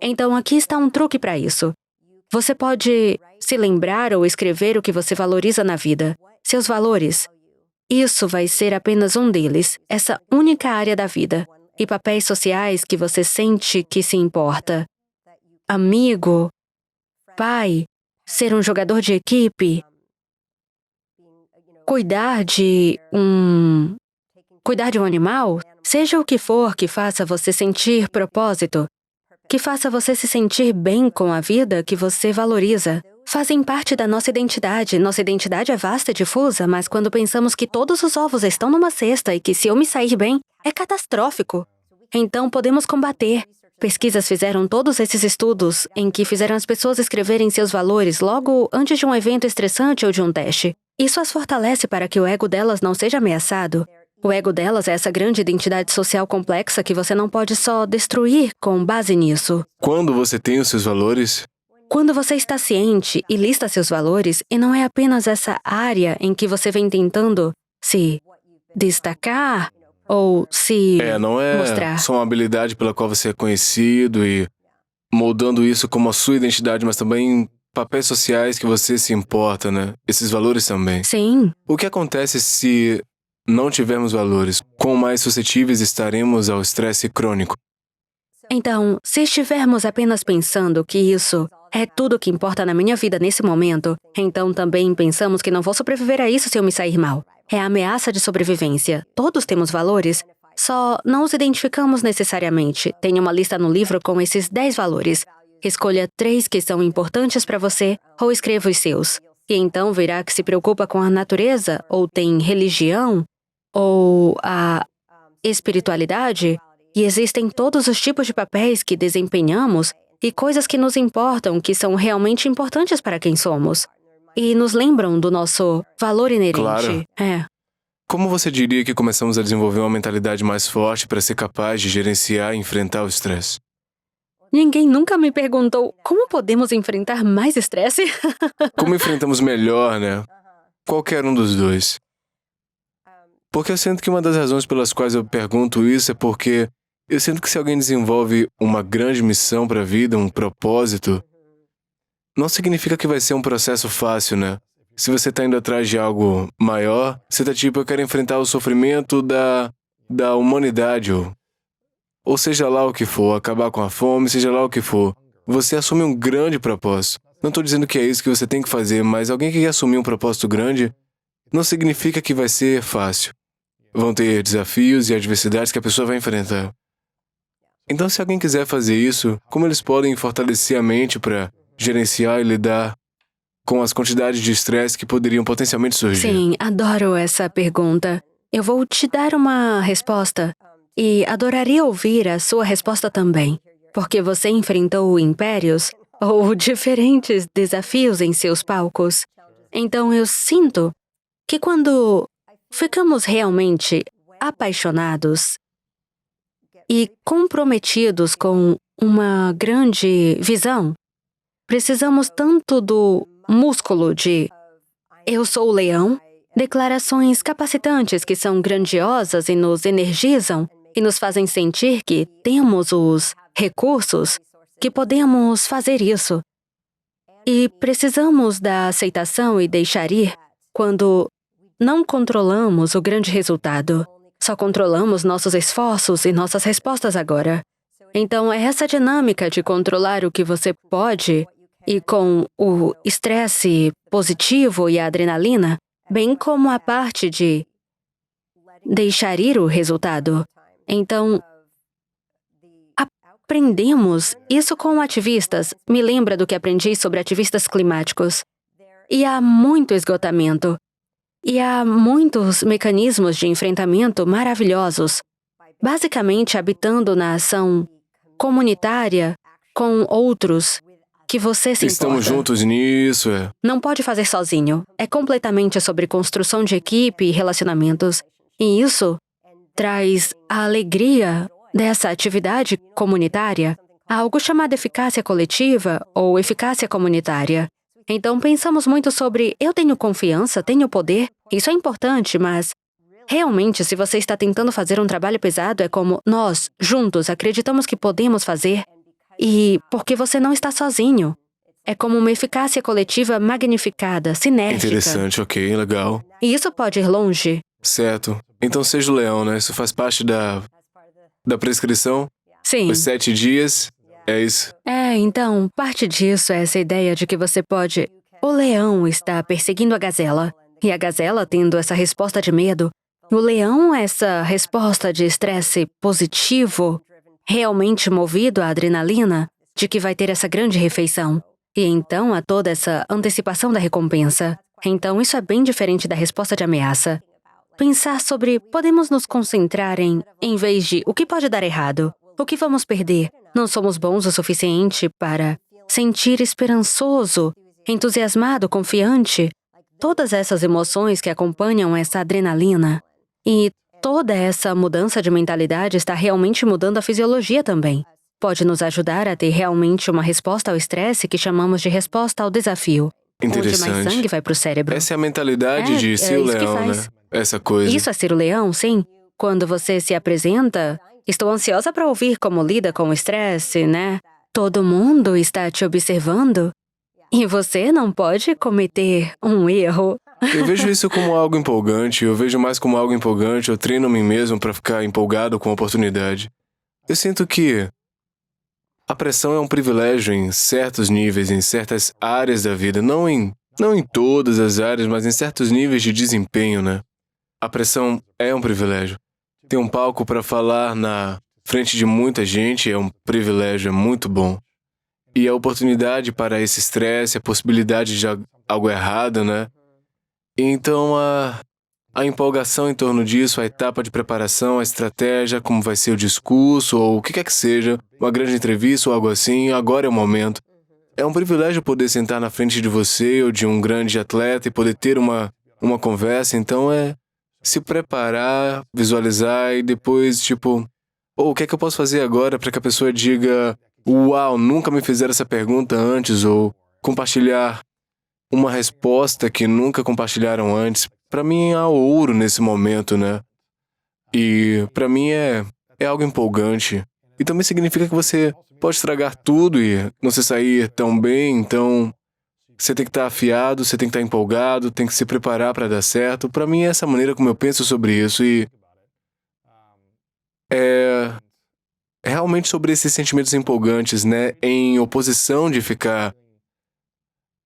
Então aqui está um truque para isso. Você pode se lembrar ou escrever o que você valoriza na vida, seus valores. Isso vai ser apenas um deles, essa única área da vida, e papéis sociais que você sente que se importa. Amigo, pai, ser um jogador de equipe, cuidar de um animal, seja o que for que faça você sentir propósito, que faça você se sentir bem com a vida que você valoriza, fazem parte da nossa identidade. Nossa identidade é vasta e difusa, mas quando pensamos que todos os ovos estão numa cesta e que se eu me sair bem, é catastrófico. Então podemos combater. Pesquisas fizeram todos esses estudos em que fizeram as pessoas escreverem seus valores logo antes de um evento estressante ou de um teste. isso as fortalece para que o ego delas não seja ameaçado. O ego delas é essa grande identidade social complexa que você não pode só destruir com base nisso. Quando você tem os seus valores, Quando você está ciente e lista seus valores, e não é apenas essa área em que você vem tentando se destacar ou se não é mostrar. só uma habilidade pela qual você é conhecido e moldando isso como a sua identidade, mas também papéis sociais que você se importa, né? Esses valores também. Sim, O que acontece se não tivermos valores? Quão mais suscetíveis estaremos ao estresse crônico? então, se estivermos apenas pensando que isso é tudo que importa na minha vida nesse momento, então também pensamos que não vou sobreviver a isso se eu me sair mal. É a ameaça de sobrevivência. Todos temos valores, só não os identificamos necessariamente. Tem uma lista no livro com esses 10 valores. Escolha 3 que são importantes para você ou escreva os seus. E então verá que se preocupa com a natureza, ou tem religião, ou a espiritualidade, e existem todos os tipos de papéis que desempenhamos e coisas que nos importam, que são realmente importantes para quem somos. E nos lembram do nosso valor inerente. Claro. Como você diria que começamos a desenvolver uma mentalidade mais forte para ser capaz de gerenciar e enfrentar o estresse? Ninguém nunca me perguntou como podemos enfrentar mais estresse? Como enfrentamos melhor, né? Qualquer um dos dois. Porque eu sinto que uma das razões pelas quais eu pergunto isso é porque eu sinto que se alguém desenvolve uma grande missão para a vida, um propósito, não significa que vai ser um processo fácil, né? Se você tá indo atrás de algo maior, você tá tipo, eu quero enfrentar o sofrimento da humanidade, ou seja lá o que for, acabar com a fome, seja lá o que for. Você assume um grande propósito. Não tô dizendo que é isso que você tem que fazer, mas alguém que quer assumir um propósito grande não significa que vai ser fácil. Vão ter desafios e adversidades que a pessoa vai enfrentar. Então, se alguém quiser fazer isso, como eles podem fortalecer a mente para gerenciar e lidar com as quantidades de estresse que poderiam potencialmente surgir? Sim, adoro essa pergunta. Eu vou te dar uma resposta e adoraria ouvir a sua resposta também, porque você enfrentou impérios ou diferentes desafios em seus palcos. Então eu sinto que quando ficamos realmente apaixonados e comprometidos com uma grande visão, precisamos tanto do músculo de eu sou o leão, declarações capacitantes que são grandiosas e nos energizam e nos fazem sentir que temos os recursos que podemos fazer isso. E precisamos da aceitação e deixar ir quando não controlamos o grande resultado. Só controlamos nossos esforços e nossas respostas agora. Então, é essa dinâmica de controlar o que você pode e com o estresse positivo e a adrenalina, bem como a parte de deixar ir o resultado. Então, aprendemos isso com ativistas. Me lembra do que aprendi sobre ativistas climáticos. E há muito esgotamento. E há muitos mecanismos de enfrentamento maravilhosos, basicamente habitando na ação comunitária com outros que você se importa. Estamos juntos nisso, Não pode fazer sozinho. É completamente sobre construção de equipe e relacionamentos. E isso traz a alegria dessa atividade comunitária a algo chamado eficácia coletiva ou eficácia comunitária. Então, pensamos muito sobre eu tenho confiança, tenho poder, isso é importante, mas realmente, se você está tentando fazer um trabalho pesado, é como nós, juntos, acreditamos que podemos fazer e porque você não está sozinho. É como uma eficácia coletiva magnificada, sinérgica. Interessante, ok, legal. E isso pode ir longe. Certo. Então seja o leão, né? Isso faz parte da prescrição? Sim. Os 7 dias, é isso. Então, parte disso é essa ideia de que você pode... O leão está perseguindo a gazela, e a gazela tendo essa resposta de medo. O leão, essa resposta de estresse positivo, realmente movido à adrenalina, de que vai ter essa grande refeição. E então há toda essa antecipação da recompensa. Então isso é bem diferente da resposta de ameaça. Pensar sobre podemos nos concentrar em vez de o que pode dar errado, o que vamos perder. Não somos bons o suficiente para sentir esperançoso, entusiasmado, confiante. todas essas emoções que acompanham essa adrenalina. E toda essa mudança de mentalidade está realmente mudando a fisiologia também. Pode nos ajudar a ter realmente uma resposta ao estresse que chamamos de resposta ao desafio. Onde mais Interessante. sangue vai para o cérebro. Essa é a mentalidade de ser o isso que leão, faz. né? Essa coisa. Isso é ser o leão, sim. Quando você se apresenta, estou ansiosa para ouvir como lida com o estresse, né? Todo mundo está te observando e você não pode cometer um erro. Eu vejo isso como algo empolgante, eu vejo mais como algo empolgante, eu treino a mim mesmo pra ficar empolgado com a oportunidade. Eu sinto que a pressão é um privilégio em certos níveis, em certas áreas da vida, não em todas as áreas, mas em certos níveis de desempenho, né? A pressão é um privilégio. Ter um palco pra falar na frente de muita gente é um privilégio, é muito bom. E a oportunidade para esse estresse, a possibilidade de algo errado, né? Então, a empolgação em torno disso, a etapa de preparação, a estratégia, como vai ser o discurso, ou o que quer que seja, uma grande entrevista ou algo assim, agora é o momento. É um privilégio poder sentar na frente de você ou de um grande atleta e poder ter uma conversa, então é se preparar, visualizar e depois, tipo, o que é que eu posso fazer agora para que a pessoa diga, uau, nunca me fizeram essa pergunta antes, ou compartilhar uma resposta que nunca compartilharam antes. Pra mim há ouro nesse momento, né? E pra mim é algo empolgante. E também significa que você pode estragar tudo e não se sair tão bem, então você tem que estar afiado, você tem que estar empolgado, tem que se preparar pra dar certo. Pra mim é essa maneira como eu penso sobre isso e é realmente sobre esses sentimentos empolgantes, né? Em oposição de ficar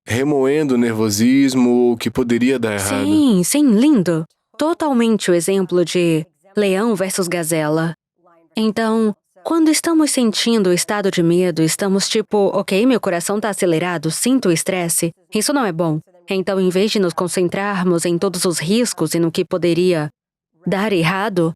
remoendo o nervosismo que poderia dar errado. Sim, sim, lindo. Totalmente o exemplo de leão versus gazela. Então, quando estamos sentindo o estado de medo, estamos tipo, ok, meu coração está acelerado, sinto o estresse, isso não é bom. Então, em vez de nos concentrarmos em todos os riscos e no que poderia dar errado,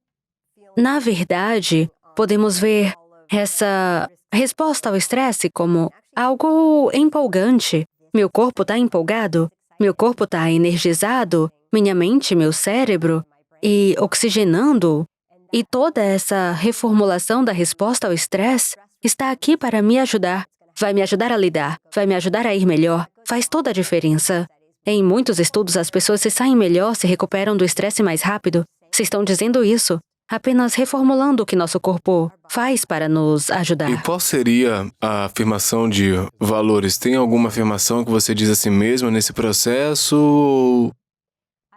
na verdade, podemos ver essa resposta ao estresse como algo empolgante. Meu corpo está empolgado, meu corpo está energizado, minha mente, meu cérebro, e oxigenando. E toda essa reformulação da resposta ao estresse está aqui para me ajudar. Vai me ajudar a lidar, vai me ajudar a ir melhor. Faz toda a diferença. Em muitos estudos, as pessoas se saem melhor, se recuperam do estresse mais rápido. Se estão dizendo isso, apenas reformulando o que nosso corpo faz para nos ajudar. E qual seria a afirmação de valores? Tem alguma afirmação que você diz a si mesma nesse processo?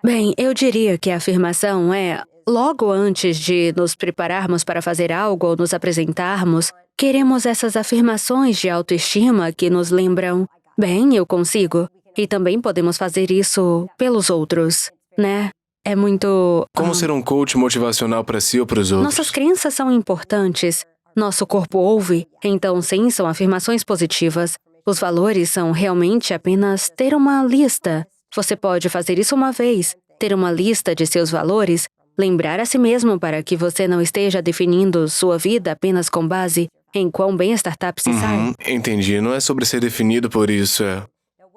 Bem, eu diria que a afirmação é, logo antes de nos prepararmos para fazer algo ou nos apresentarmos, queremos essas afirmações de autoestima que nos lembram, bem, eu consigo. E também podemos fazer isso pelos outros, né? É muito... Como ser um coach motivacional para si ou para os outros? Nossas crenças são importantes. Nosso corpo ouve, então sim, são afirmações positivas. Os valores são realmente apenas ter uma lista. Você pode fazer isso uma vez, ter uma lista de seus valores, lembrar a si mesmo para que você não esteja definindo sua vida apenas com base em quão bem a startup se sai. Entendi, não é sobre ser definido por isso, é.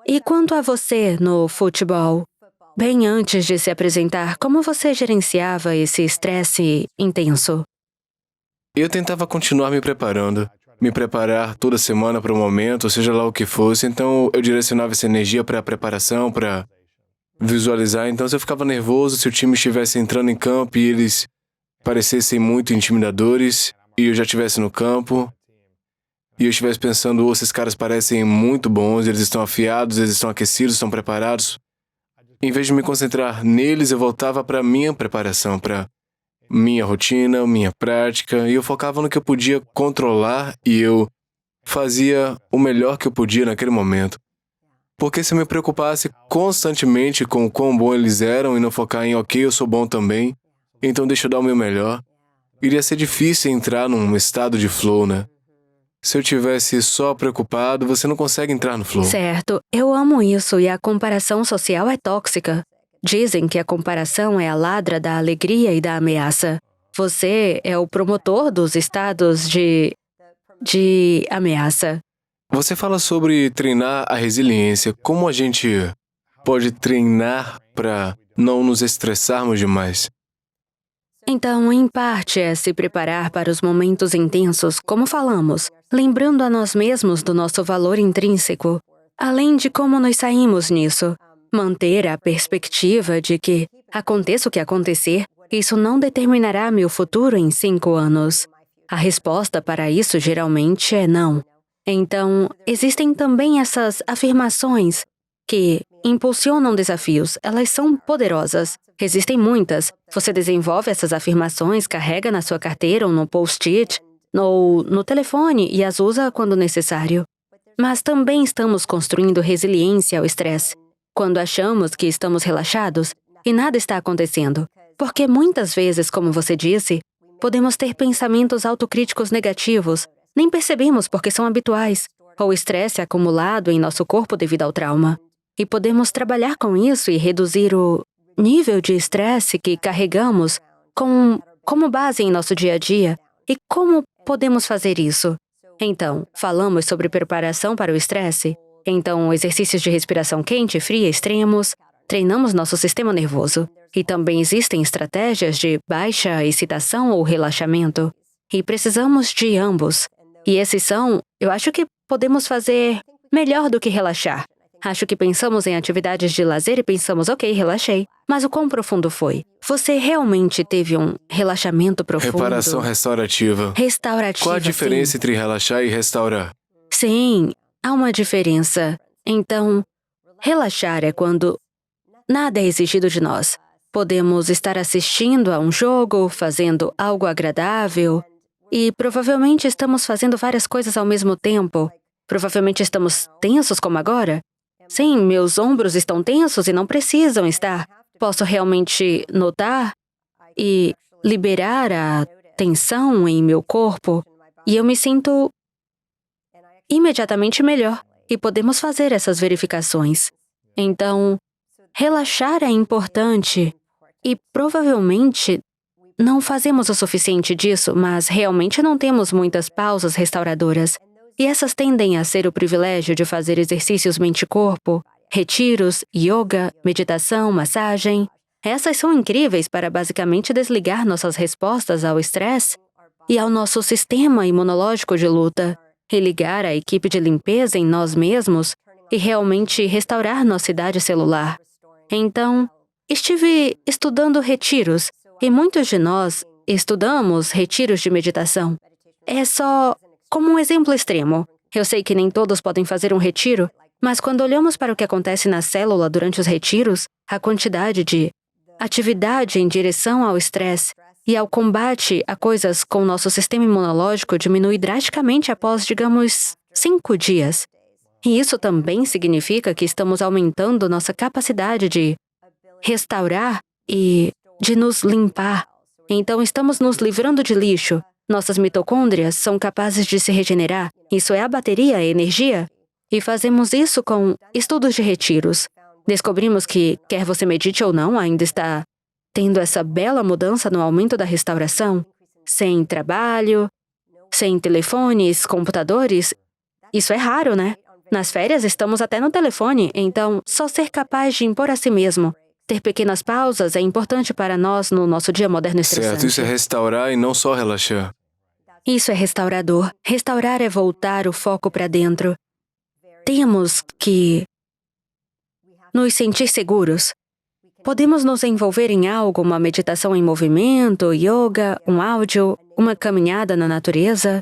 E quanto a você no futebol? Bem antes de se apresentar, como você gerenciava esse estresse intenso? Eu tentava continuar me preparando, me preparar toda semana para o momento, seja lá o que fosse, então eu direcionava essa energia para a preparação, para visualizar. Então, se eu ficava nervoso, se o time estivesse entrando em campo e eles parecessem muito intimidadores, e eu já estivesse no campo, e eu estivesse pensando, esses caras parecem muito bons, eles estão afiados, eles estão aquecidos, estão preparados. Em vez de me concentrar neles, eu voltava para minha preparação, para minha rotina, minha prática, e eu focava no que eu podia controlar e eu fazia o melhor que eu podia naquele momento. Porque se eu me preocupasse constantemente com o quão bom eles eram e não focar em, ok, eu sou bom também, então deixa eu dar o meu melhor, iria ser difícil entrar num estado de flow, né? Se eu tivesse só preocupado, você não consegue entrar no flow. Certo, eu amo isso e a comparação social é tóxica. Dizem que a comparação é a ladra da alegria e da ameaça. Você é o promotor dos estados de ameaça. Você fala sobre treinar a resiliência. Como a gente pode treinar para não nos estressarmos demais? Então, em parte, é se preparar para os momentos intensos, como falamos, lembrando a nós mesmos do nosso valor intrínseco, além de como nos saímos nisso. Manter a perspectiva de que, aconteça o que acontecer, isso não determinará meu futuro em 5 anos. A resposta para isso geralmente é não. Então, existem também essas afirmações que impulsionam desafios. Elas são poderosas. Existem muitas. Você desenvolve essas afirmações, carrega na sua carteira ou no post-it, no telefone e as usa quando necessário. Mas também estamos construindo resiliência ao estresse, quando achamos que estamos relaxados e nada está acontecendo. Porque muitas vezes, como você disse, podemos ter pensamentos autocríticos negativos, nem percebemos porque são habituais, ou estresse acumulado em nosso corpo devido ao trauma. E podemos trabalhar com isso e reduzir o nível de estresse que carregamos como base em nosso dia a dia. E como podemos fazer isso? Então, falamos sobre preparação para o estresse. Então, exercícios de respiração quente e fria extremos, treinamos nosso sistema nervoso. E também existem estratégias de baixa excitação ou relaxamento. E precisamos de ambos. E esses são, eu acho que podemos fazer melhor do que relaxar. Acho que pensamos em atividades de lazer e pensamos, ok, relaxei. Mas o quão profundo foi? Você realmente teve um relaxamento profundo? Reparação restaurativa. Restaurativa, Qual a diferença sim. entre relaxar e restaurar? Sim, há uma diferença. Então, relaxar é quando nada é exigido de nós. Podemos estar assistindo a um jogo, fazendo algo agradável, e provavelmente estamos fazendo várias coisas ao mesmo tempo. Provavelmente estamos tensos como agora. Sim, meus ombros estão tensos e não precisam estar. Posso realmente notar e liberar a tensão em meu corpo e eu me sinto imediatamente melhor. E podemos fazer essas verificações. Então, relaxar é importante e provavelmente não fazemos o suficiente disso, mas realmente não temos muitas pausas restauradoras. E essas tendem a ser o privilégio de fazer exercícios mente-corpo, retiros, yoga, meditação, massagem. Essas são incríveis para basicamente desligar nossas respostas ao estresse e ao nosso sistema imunológico de luta, religar a equipe de limpeza em nós mesmos e realmente restaurar nossa idade celular. Então, estive estudando retiros e muitos de nós estudamos retiros de meditação. É só como um exemplo extremo. Eu sei que nem todos podem fazer um retiro, mas quando olhamos para o que acontece na célula durante os retiros, a quantidade de atividade em direção ao estresse e ao combate a coisas com nosso sistema imunológico diminui drasticamente após, digamos, 5 dias. E isso também significa que estamos aumentando nossa capacidade de restaurar e de nos limpar. Então, estamos nos livrando de lixo. Nossas mitocôndrias são capazes de se regenerar. Isso é a bateria, a energia. E fazemos isso com estudos de retiros. Descobrimos que, quer você medite ou não, ainda está tendo essa bela mudança no aumento da restauração. Sem trabalho, sem telefones, computadores. Isso é raro, né? Nas férias estamos até no telefone, então só ser capaz de impor a si mesmo. Ter pequenas pausas é importante para nós no nosso dia moderno estressante. Certo, isso é restaurar e não só relaxar. Isso é restaurador. Restaurar é voltar o foco para dentro. Temos que nos sentir seguros. Podemos nos envolver em algo, uma meditação em movimento, yoga, um áudio, uma caminhada na natureza.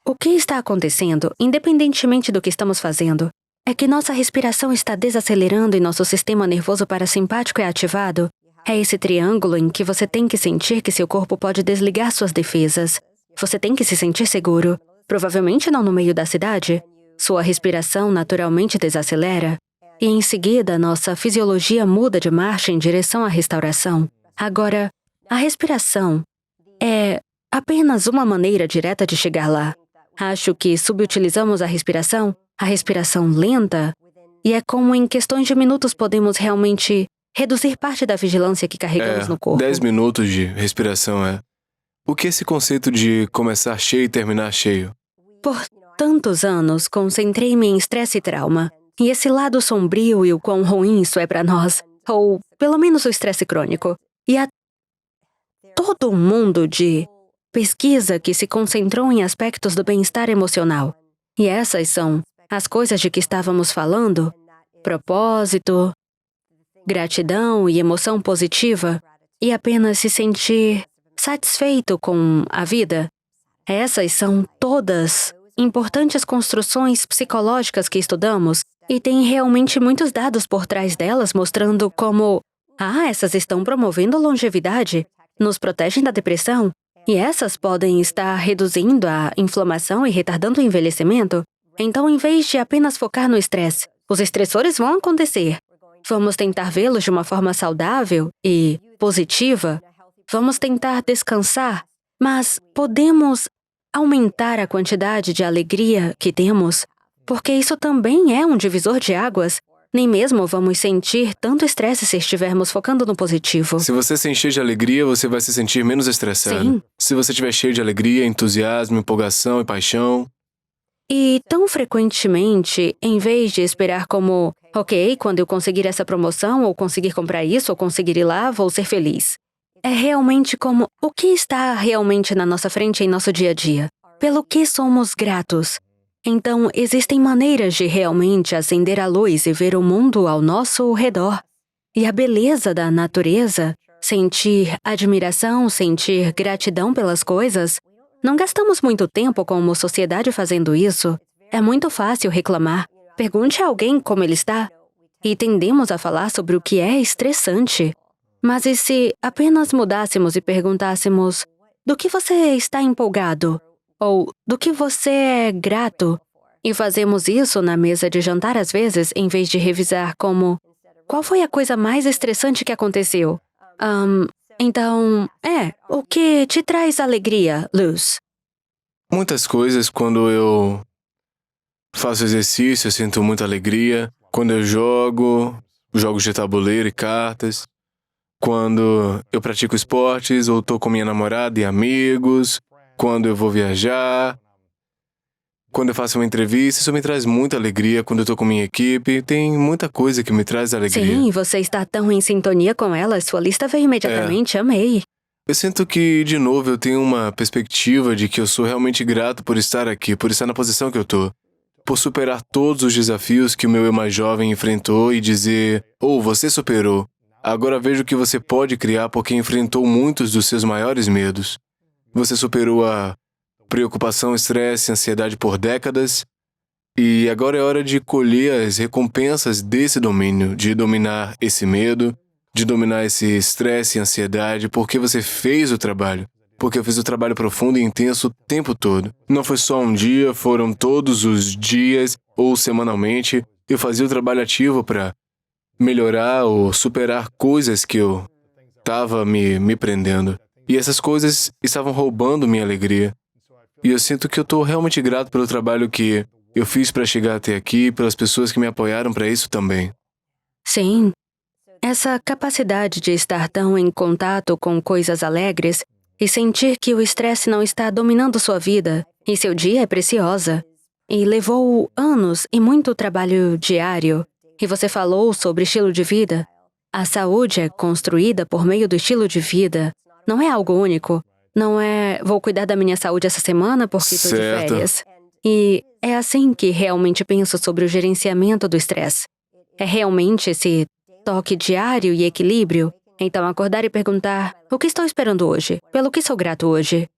O que está acontecendo, independentemente do que estamos fazendo, é que nossa respiração está desacelerando e nosso sistema nervoso parasimpático é ativado. É esse triângulo em que você tem que sentir que seu corpo pode desligar suas defesas. Você tem que se sentir seguro. Provavelmente não no meio da cidade. Sua respiração naturalmente desacelera. E em seguida, nossa fisiologia muda de marcha em direção à restauração. Agora, a respiração é apenas uma maneira direta de chegar lá. Acho que subutilizamos a respiração lenta, e é como em questões de minutos podemos realmente reduzir parte da vigilância que carregamos no corpo. 10 minutos de respiração é. O que é esse conceito de começar cheio e terminar cheio? Por tantos anos, concentrei-me em estresse e trauma. E esse lado sombrio e o quão ruim isso é para nós, ou pelo menos o estresse crônico. E há todo um mundo de pesquisa que se concentrou em aspectos do bem-estar emocional. E essas são as coisas de que estávamos falando: propósito, gratidão e emoção positiva, e apenas se sentir satisfeito com a vida. Essas são todas importantes construções psicológicas que estudamos, e tem realmente muitos dados por trás delas mostrando como, essas estão promovendo a longevidade, nos protegem da depressão, e essas podem estar reduzindo a inflamação e retardando o envelhecimento. Então, em vez de apenas focar no estresse, os estressores vão acontecer. Vamos tentar vê-los de uma forma saudável e positiva. Vamos tentar descansar, mas podemos aumentar a quantidade de alegria que temos, porque isso também é um divisor de águas. Nem mesmo vamos sentir tanto estresse se estivermos focando no positivo. Se você se encher de alegria, você vai se sentir menos estressado. Sim. Se você estiver cheio de alegria, entusiasmo, empolgação e paixão. E tão frequentemente, em vez de esperar como, ok, quando eu conseguir essa promoção, ou conseguir comprar isso, ou conseguir ir lá, vou ser feliz. É realmente como o que está realmente na nossa frente em nosso dia a dia. Pelo que somos gratos. Então, existem maneiras de realmente acender a luz e ver o mundo ao nosso redor. E a beleza da natureza, sentir admiração, sentir gratidão pelas coisas. Não gastamos muito tempo como sociedade fazendo isso. É muito fácil reclamar. Pergunte a alguém como ele está. E tendemos a falar sobre o que é estressante. Mas e se apenas mudássemos e perguntássemos: do que você está empolgado? Ou do que você é grato? E fazemos isso na mesa de jantar às vezes, em vez de revisar como: qual foi a coisa mais estressante que aconteceu? Então, o que te traz alegria, Luz? Muitas coisas. Quando eu faço exercício, eu sinto muita alegria. Quando eu jogo jogos de tabuleiro e cartas. Quando eu pratico esportes ou tô com minha namorada e amigos. Quando eu vou viajar. Quando eu faço uma entrevista, isso me traz muita alegria. Quando eu tô com minha equipe, tem muita coisa que me traz alegria. Sim, você está tão em sintonia com ela, sua lista veio imediatamente, amei. Eu sinto que, de novo, eu tenho uma perspectiva de que eu sou realmente grato por estar aqui, por estar na posição que eu tô. Por superar todos os desafios que o meu eu mais jovem enfrentou e dizer: você superou. Agora vejo que você pode criar porque enfrentou muitos dos seus maiores medos. Você superou a preocupação, estresse, ansiedade por décadas. E agora é hora de colher as recompensas desse domínio, de dominar esse medo, de dominar esse estresse e ansiedade, porque você fez o trabalho. Porque eu fiz o trabalho profundo e intenso o tempo todo. Não foi só um dia, foram todos os dias ou semanalmente. Eu fazia o trabalho ativo para melhorar ou superar coisas que eu estava me prendendo. E essas coisas estavam roubando minha alegria. E eu sinto que eu estou realmente grato pelo trabalho que eu fiz para chegar até aqui, pelas pessoas que me apoiaram para isso também. Sim. Essa capacidade de estar tão em contato com coisas alegres e sentir que o estresse não está dominando sua vida e seu dia é preciosa. E levou anos e muito trabalho diário. E você falou sobre estilo de vida. A saúde é construída por meio do estilo de vida. Não é algo único. Não é, vou cuidar da minha saúde essa semana porque estou de férias. E é assim que realmente penso sobre o gerenciamento do estresse. É realmente esse toque diário e equilíbrio. Então, acordar e perguntar: o que estou esperando hoje? Pelo que sou grato hoje?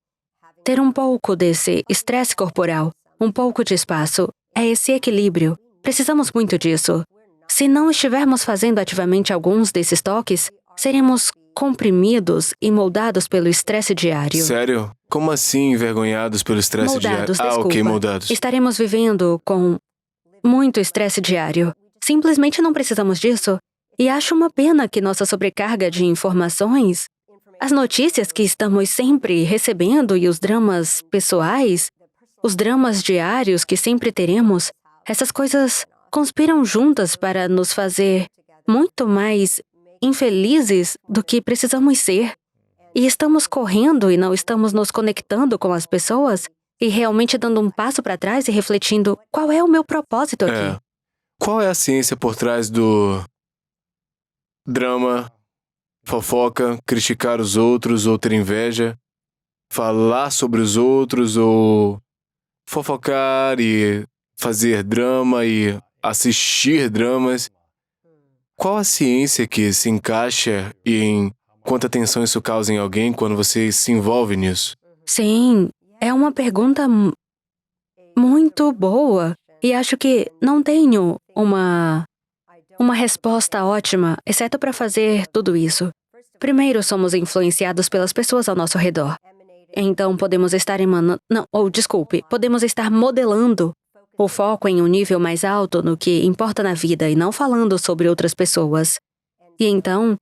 Ter um pouco desse estresse corporal, um pouco de espaço, é esse equilíbrio. Precisamos muito disso. Se não estivermos fazendo ativamente alguns desses toques, seremos comprimidos e moldados pelo estresse diário. Sério? Como assim envergonhados pelo estresse diário? Desculpa. Ok, moldados. Estaremos vivendo com muito estresse diário. Simplesmente não precisamos disso. E acho uma pena que nossa sobrecarga de informações, as notícias que estamos sempre recebendo e os dramas pessoais, os dramas diários que sempre teremos, essas coisas conspiram juntas para nos fazer muito mais infelizes do que precisamos ser. E estamos correndo e não estamos nos conectando com as pessoas e realmente dando um passo para trás e refletindo: qual é o meu propósito aqui? Qual é a ciência por trás do drama, fofoca, criticar os outros ou ter inveja, falar sobre os outros ou fofocar e fazer drama e assistir dramas? Qual a ciência que se encaixa e em quanta tensão isso causa em alguém quando você se envolve nisso? Sim, é uma pergunta muito boa e acho que não tenho uma resposta ótima, exceto para fazer tudo isso. Primeiro, somos influenciados pelas pessoas ao nosso redor. Então, podemos estar podemos estar modelando o foco em um nível mais alto no que importa na vida e não falando sobre outras pessoas. E então,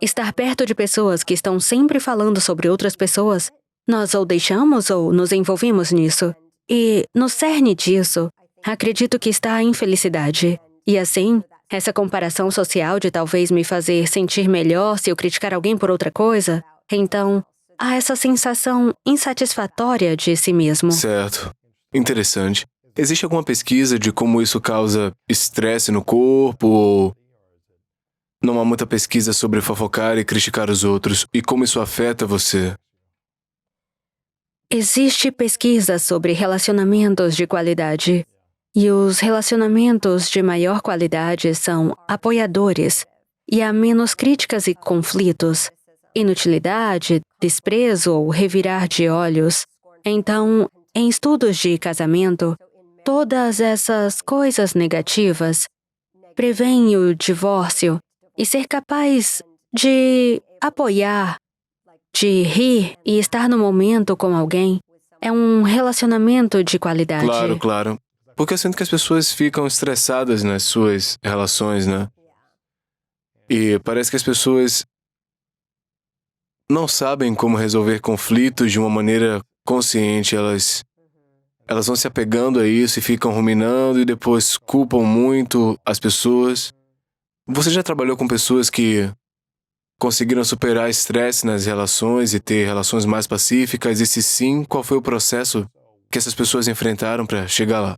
estar perto de pessoas que estão sempre falando sobre outras pessoas, nós ou deixamos ou nos envolvemos nisso. E no cerne disso, acredito que está a infelicidade. E assim, essa comparação social de talvez me fazer sentir melhor se eu criticar alguém por outra coisa, então, há essa sensação insatisfatória de si mesmo. Certo. Interessante. Existe alguma pesquisa de como isso causa estresse no corpo ou não há muita pesquisa sobre fofocar e criticar os outros e como isso afeta você? Existe pesquisa sobre relacionamentos de qualidade. E os relacionamentos de maior qualidade são apoiadores. E há menos críticas e conflitos, inutilidade, desprezo ou revirar de olhos. Então, em estudos de casamento, todas essas coisas negativas prevêem o divórcio e ser capaz de apoiar, de rir e estar no momento com alguém é um relacionamento de qualidade. Claro. Porque eu sinto que as pessoas ficam estressadas nas suas relações, né? E parece que as pessoas não sabem como resolver conflitos de uma maneira consciente. Elas vão se apegando a isso e ficam ruminando e depois culpam muito as pessoas. Você já trabalhou com pessoas que conseguiram superar estresse nas relações e ter relações mais pacíficas? E se sim, qual foi o processo que essas pessoas enfrentaram para chegar lá?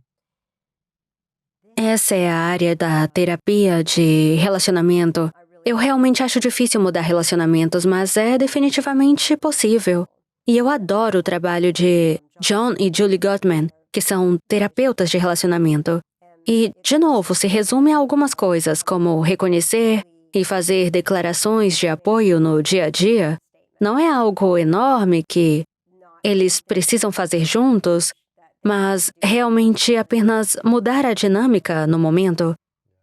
Essa é a área da terapia de relacionamento. Eu realmente acho difícil mudar relacionamentos, mas é definitivamente possível. E eu adoro o trabalho de John e Julie Gottman, que são terapeutas de relacionamento. E, de novo, se resume a algumas coisas, como reconhecer e fazer declarações de apoio no dia a dia. Não é algo enorme que eles precisam fazer juntos, mas realmente apenas mudar a dinâmica no momento.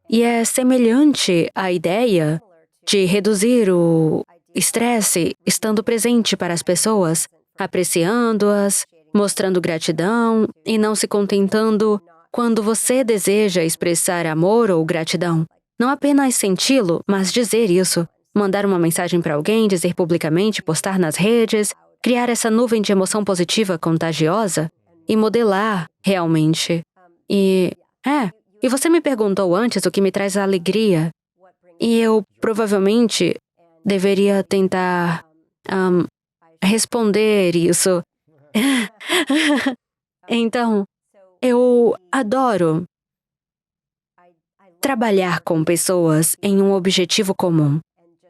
E é semelhante à ideia de reduzir o estresse estando presente para as pessoas, apreciando-as, mostrando gratidão e não se contentando quando você deseja expressar amor ou gratidão. Não apenas senti-lo, mas dizer isso. Mandar uma mensagem para alguém, dizer publicamente, postar nas redes, criar essa nuvem de emoção positiva contagiosa e modelar realmente. E você me perguntou antes o que me traz alegria. E eu provavelmente deveria tentar responder isso. Então, eu adoro trabalhar com pessoas em um objetivo comum.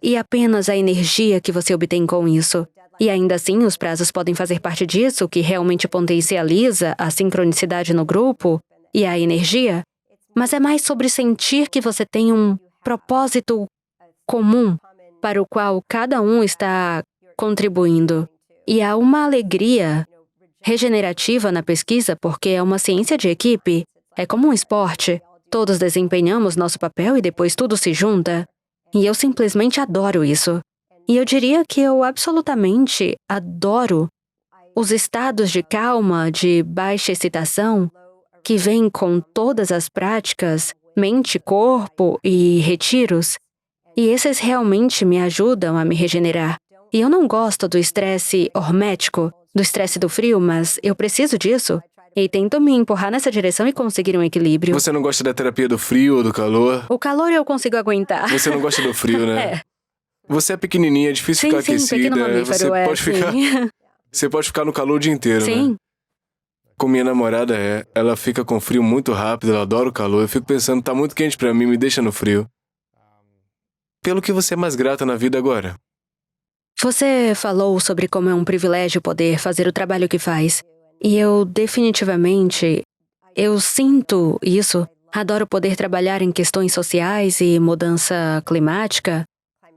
E apenas a energia que você obtém com isso. E ainda assim, os prazos podem fazer parte disso, o que realmente potencializa a sincronicidade no grupo e a energia. Mas é mais sobre sentir que você tem um propósito comum para o qual cada um está contribuindo. E há uma alegria regenerativa na pesquisa porque é uma ciência de equipe. É como um esporte. Todos desempenhamos nosso papel e depois tudo se junta. E eu simplesmente adoro isso. E eu diria que eu absolutamente adoro os estados de calma, de baixa excitação, que vêm com todas as práticas, mente, corpo e retiros. E esses realmente me ajudam a me regenerar. E eu não gosto do estresse hormético, do estresse do frio, mas eu preciso disso. E tento me empurrar nessa direção e conseguir um equilíbrio. Você não gosta da terapia do frio ou do calor? O calor eu consigo aguentar. Você não gosta do frio, né? É. Você é pequenininha, é difícil ficar Sim, aquecida. pequeno mamífero, Você pode ficar no calor o dia inteiro, Sim. né? Com minha namorada ela fica com frio muito rápido, ela adora o calor. Eu fico pensando, tá muito quente pra mim, me deixa no frio. Pelo que você é mais grata na vida agora? Você falou sobre como é um privilégio poder fazer o trabalho que faz. E eu definitivamente, eu sinto isso. Adoro poder trabalhar em questões sociais e mudança climática.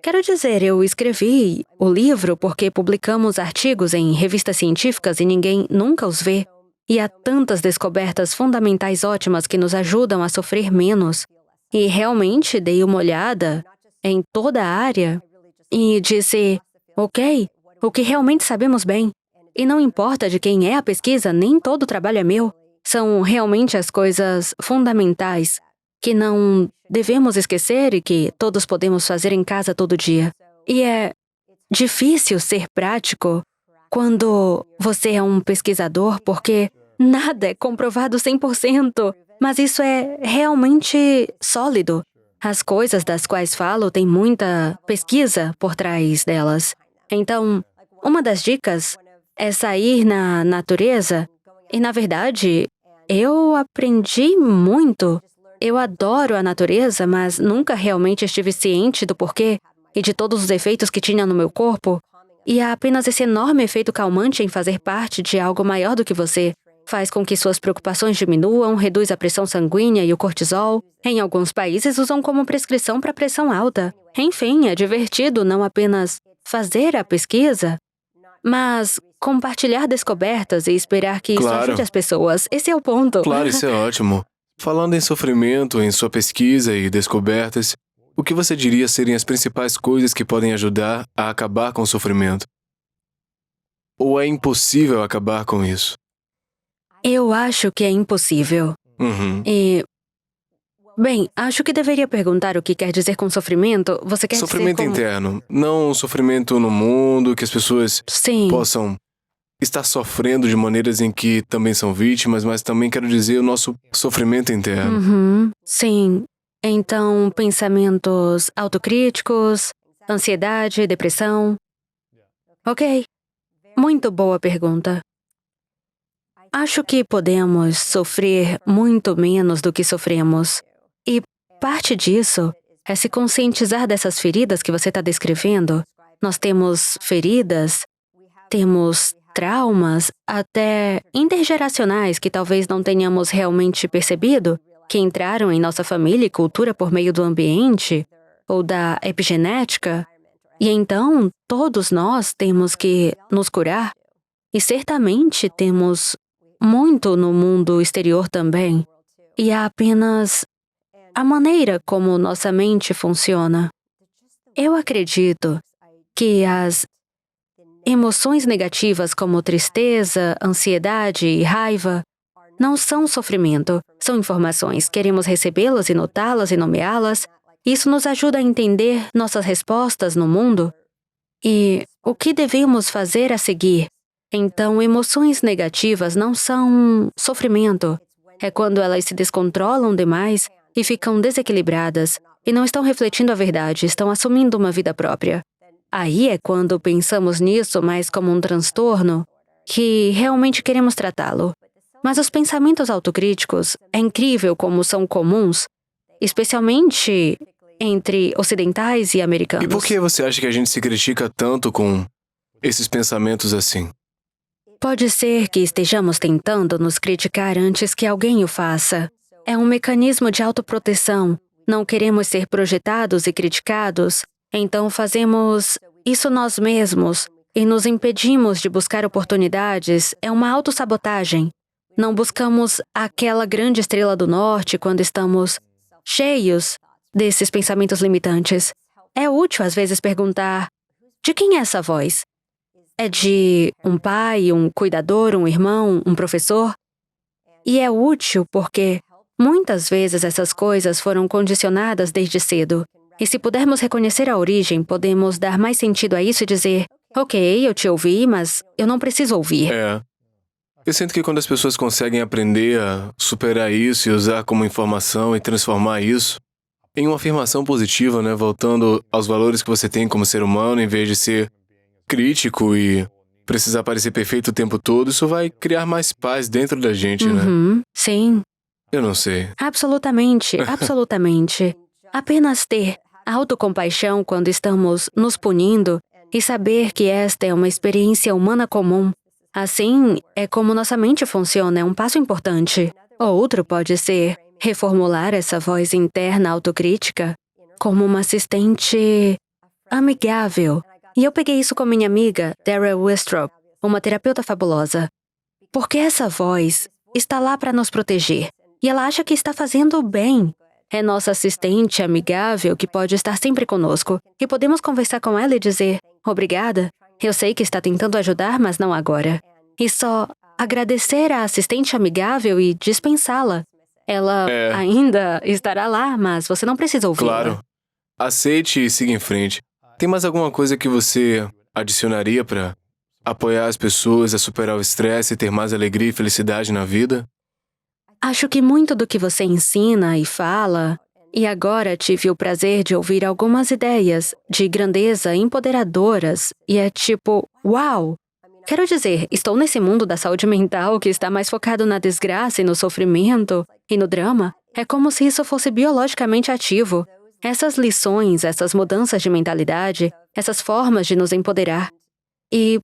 Quero dizer, eu escrevi o livro porque publicamos artigos em revistas científicas e ninguém nunca os vê. E há tantas descobertas fundamentais ótimas que nos ajudam a sofrer menos. E realmente dei uma olhada em toda a área e disse, ok, o que realmente sabemos bem. E não importa de quem é a pesquisa, nem todo o trabalho é meu. São realmente as coisas fundamentais que não devemos esquecer e que todos podemos fazer em casa todo dia. E é difícil ser prático quando você é um pesquisador, porque nada é comprovado 100%, mas isso é realmente sólido. As coisas das quais falo têm muita pesquisa por trás delas. Então, uma das dicas é sair na natureza e, na verdade, eu aprendi muito. Eu adoro a natureza, mas nunca realmente estive ciente do porquê e de todos os efeitos que tinha no meu corpo. E há apenas esse enorme efeito calmante em fazer parte de algo maior do que você. Faz com que suas preocupações diminuam, reduz a pressão sanguínea e o cortisol. Em alguns países usam como prescrição para pressão alta. Enfim, é divertido não apenas fazer a pesquisa, mas compartilhar descobertas e esperar que isso Claro. ajude as pessoas. Esse é o ponto. Claro, isso é ótimo. Falando em sofrimento, em sua pesquisa e descobertas, o que você diria serem as principais coisas que podem ajudar a acabar com o sofrimento? Ou é impossível acabar com isso? Eu acho que é impossível. Uhum. E, bem, acho que deveria perguntar o que quer dizer com sofrimento. Você quer Sofrimento dizer como... interno, não um sofrimento no mundo, que as pessoas Sim. possam estar sofrendo de maneiras em que também são vítimas, mas também quero dizer o nosso sofrimento interno. Uhum. Sim. Então, pensamentos autocríticos, ansiedade, depressão. Ok. Muito boa pergunta. Acho que podemos sofrer muito menos do que sofremos. E parte disso é se conscientizar dessas feridas que você está descrevendo. Nós temos feridas, temos traumas, até intergeracionais que talvez não tenhamos realmente percebido, que entraram em nossa família e cultura por meio do ambiente ou da epigenética. E então, todos nós temos que nos curar. E certamente temos muito no mundo exterior também. E há apenas a maneira como nossa mente funciona. Eu acredito que as emoções negativas como tristeza, ansiedade e raiva não são sofrimento, são informações. Queremos recebê-las e notá-las e nomeá-las. Isso nos ajuda a entender nossas respostas no mundo e o que devemos fazer a seguir. Então, emoções negativas não são sofrimento. É quando elas se descontrolam demais e ficam desequilibradas e não estão refletindo a verdade, estão assumindo uma vida própria. Aí é quando pensamos nisso mais como um transtorno que realmente queremos tratá-lo. Mas os pensamentos autocríticos é incrível como são comuns, especialmente entre ocidentais e americanos. E por que você acha que a gente se critica tanto com esses pensamentos assim? Pode ser que estejamos tentando nos criticar antes que alguém o faça. É um mecanismo de autoproteção. Não queremos ser projetados e criticados, então fazemos isso nós mesmos e nos impedimos de buscar oportunidades. É uma autossabotagem. Não buscamos aquela grande estrela do norte quando estamos cheios desses pensamentos limitantes. É útil às vezes perguntar: de quem é essa voz? É de um pai, um cuidador, um irmão, um professor? E é útil porque muitas vezes essas coisas foram condicionadas desde cedo. E se pudermos reconhecer a origem, podemos dar mais sentido a isso e dizer: ok, eu te ouvi, mas eu não preciso ouvir. Eu sinto que quando as pessoas conseguem aprender a superar isso e usar como informação e transformar isso em uma afirmação positiva, né? Voltando aos valores que você tem como ser humano, em vez de ser crítico e precisar parecer perfeito o tempo todo, isso vai criar mais paz dentro da gente, né? Sim, Eu não sei. absolutamente, absolutamente. Apenas ter autocompaixão quando estamos nos punindo e saber que esta é uma experiência humana comum. Assim é como nossa mente funciona, é um passo importante. Outro pode ser reformular essa voz interna autocrítica como uma assistente amigável. E eu peguei isso com minha amiga, Dara Wistrop, uma terapeuta fabulosa. Porque essa voz está lá para nos proteger. E ela acha que está fazendo o bem. É nossa assistente amigável que pode estar sempre conosco. E podemos conversar com ela e dizer, obrigada, eu sei que está tentando ajudar, mas não agora. E só agradecer à assistente amigável e dispensá-la. Ela ainda estará lá, mas você não precisa ouvi-la. Claro. Aceite e siga em frente. Tem mais alguma coisa que você adicionaria para apoiar as pessoas a superar o estresse e ter mais alegria e felicidade na vida? Acho que muito do que você ensina e fala, e agora tive o prazer de ouvir algumas ideias de grandeza empoderadoras, e é tipo, uau! Quero dizer, estou nesse mundo da saúde mental que está mais focado na desgraça e no sofrimento e no drama. É como se isso fosse biologicamente ativo. Essas lições, essas mudanças de mentalidade, essas formas de nos empoderar. E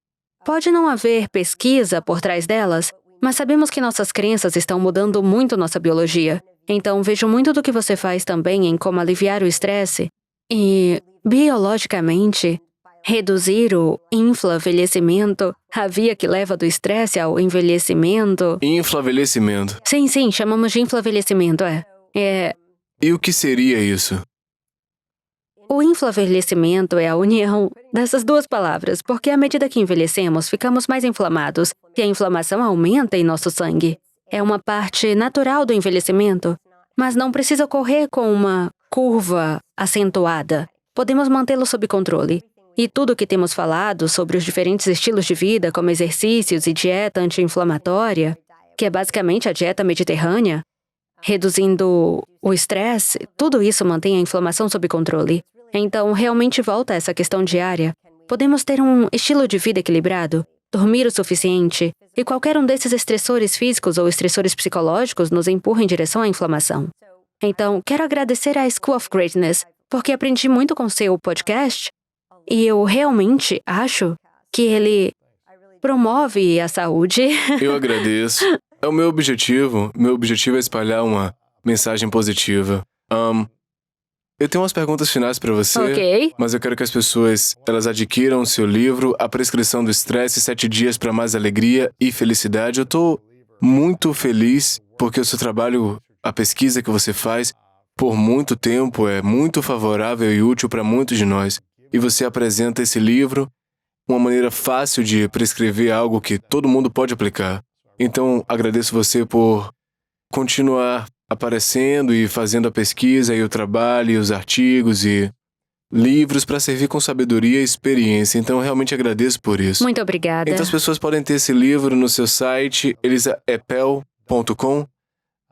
pode não haver pesquisa por trás delas, mas sabemos que nossas crenças estão mudando muito nossa biologia. Então, vejo muito do que você faz também em como aliviar o estresse e, biologicamente, reduzir o inflavelecimento, a via que leva do estresse ao envelhecimento. Inflavelecimento. Sim, chamamos de inflavelecimento, E o que seria isso? O inflavelecimento é a união dessas duas palavras, porque à medida que envelhecemos, ficamos mais inflamados e a inflamação aumenta em nosso sangue. É uma parte natural do envelhecimento, mas não precisa ocorrer com uma curva acentuada. Podemos mantê-lo sob controle. E tudo o que temos falado sobre os diferentes estilos de vida, como exercícios e dieta anti-inflamatória, que é basicamente a dieta mediterrânea, reduzindo o estresse, tudo isso mantém a inflamação sob controle. Então, realmente volta a essa questão diária. Podemos ter um estilo de vida equilibrado, dormir o suficiente, e qualquer um desses estressores físicos ou estressores psicológicos nos empurra em direção à inflamação. Então, quero agradecer à School of Greatness, porque aprendi muito com seu podcast, e eu realmente acho que ele promove a saúde. Eu agradeço. É o meu objetivo. Meu objetivo é espalhar uma mensagem positiva. Eu tenho umas perguntas finais para você. Ok. Mas eu quero que as pessoas, elas adquiram o seu livro, A Prescrição do Estresse, 7 Dias para Mais Alegria e Felicidade. Eu tô muito feliz porque o seu trabalho, a pesquisa que você faz, por muito tempo é muito favorável e útil para muitos de nós. E você apresenta esse livro, uma maneira fácil de prescrever algo que todo mundo pode aplicar. Então, agradeço você por continuar aparecendo e fazendo a pesquisa e o trabalho e os artigos e livros para servir com sabedoria e experiência. Então, eu realmente agradeço por isso. Muito obrigada. Então, as pessoas podem ter esse livro no seu site, elisaepel.com,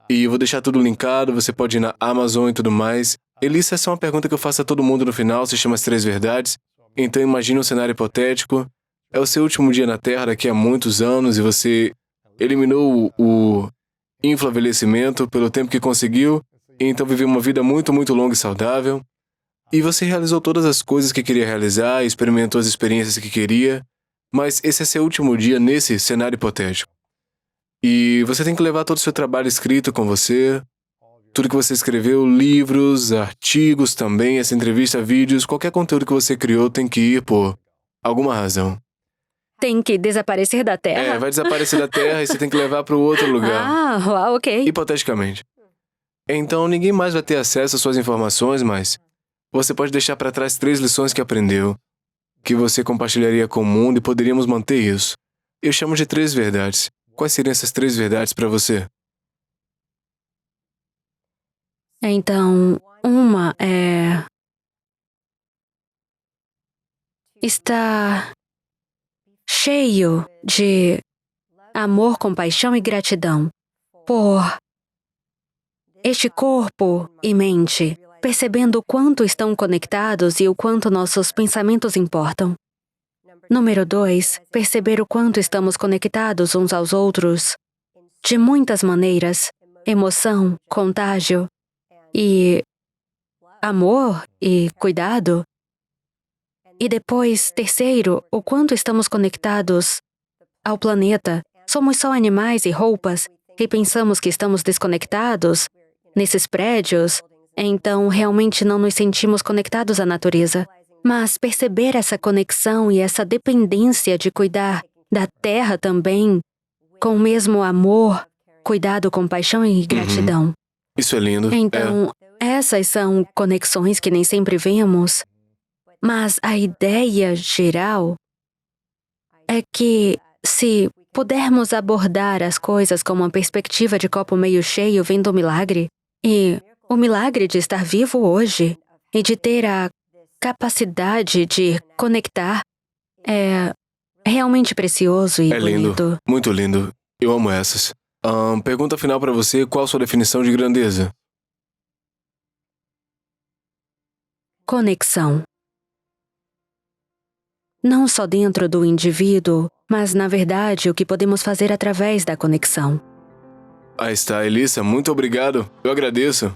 e eu vou deixar tudo linkado, você pode ir na Amazon e tudo mais. Elisa, essa é uma pergunta que eu faço a todo mundo no final, se chama As 3 Verdades. Então, imagine um cenário hipotético. É o seu último dia na Terra daqui a muitos anos e você eliminou o inflavelecimento pelo tempo que conseguiu, e então viveu uma vida muito, muito longa e saudável. E você realizou todas as coisas que queria realizar, experimentou as experiências que queria, mas esse é seu último dia nesse cenário hipotético. E você tem que levar todo o seu trabalho escrito com você, tudo que você escreveu, livros, artigos também, essa entrevista, vídeos, qualquer conteúdo que você criou tem que ir por alguma razão. Tem que desaparecer da Terra? Vai desaparecer da Terra e você tem que levar para outro lugar. Uau, ok. Hipoteticamente. Então, ninguém mais vai ter acesso às suas informações, mas você pode deixar para trás 3 lições que aprendeu, que você compartilharia com o mundo e poderíamos manter isso. Eu chamo de 3 verdades. Quais seriam essas 3 verdades para você? Então, uma é... Está cheio de amor, compaixão e gratidão por este corpo e mente, percebendo o quanto estão conectados e o quanto nossos pensamentos importam. Número 2, perceber o quanto estamos conectados uns aos outros de muitas maneiras: emoção, contágio e amor e cuidado. E depois, terceiro, o quanto estamos conectados ao planeta. Somos só animais e roupas e pensamos que estamos desconectados nesses prédios, então realmente não nos sentimos conectados à natureza. Mas perceber essa conexão e essa dependência de cuidar da terra também, com o mesmo amor, cuidado, compaixão e gratidão. Isso é lindo. Então, essas são conexões que nem sempre vemos, mas a ideia geral é que, se pudermos abordar as coisas com uma perspectiva de copo meio cheio, vendo o milagre, e o milagre de estar vivo hoje, e de ter a capacidade de conectar, é realmente precioso e É lindo, bonito. muito lindo. Eu amo essas. Pergunta final pra você, qual a sua definição de grandeza? Conexão. Não só dentro do indivíduo, mas, na verdade, o que podemos fazer através da conexão. Aí está, Elissa, muito obrigado. Eu agradeço.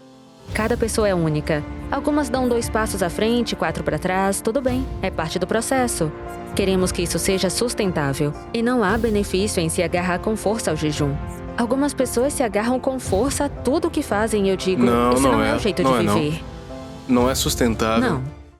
Cada pessoa é única. Algumas dão 2 passos à frente, 4 para trás, tudo bem, é parte do processo. Queremos que isso seja sustentável. E não há benefício em se agarrar com força ao jejum. Algumas pessoas se agarram com força a tudo o que fazem e eu digo, Não, esse não não é. é o jeito Não de é, não. viver. Não é sustentável. Não.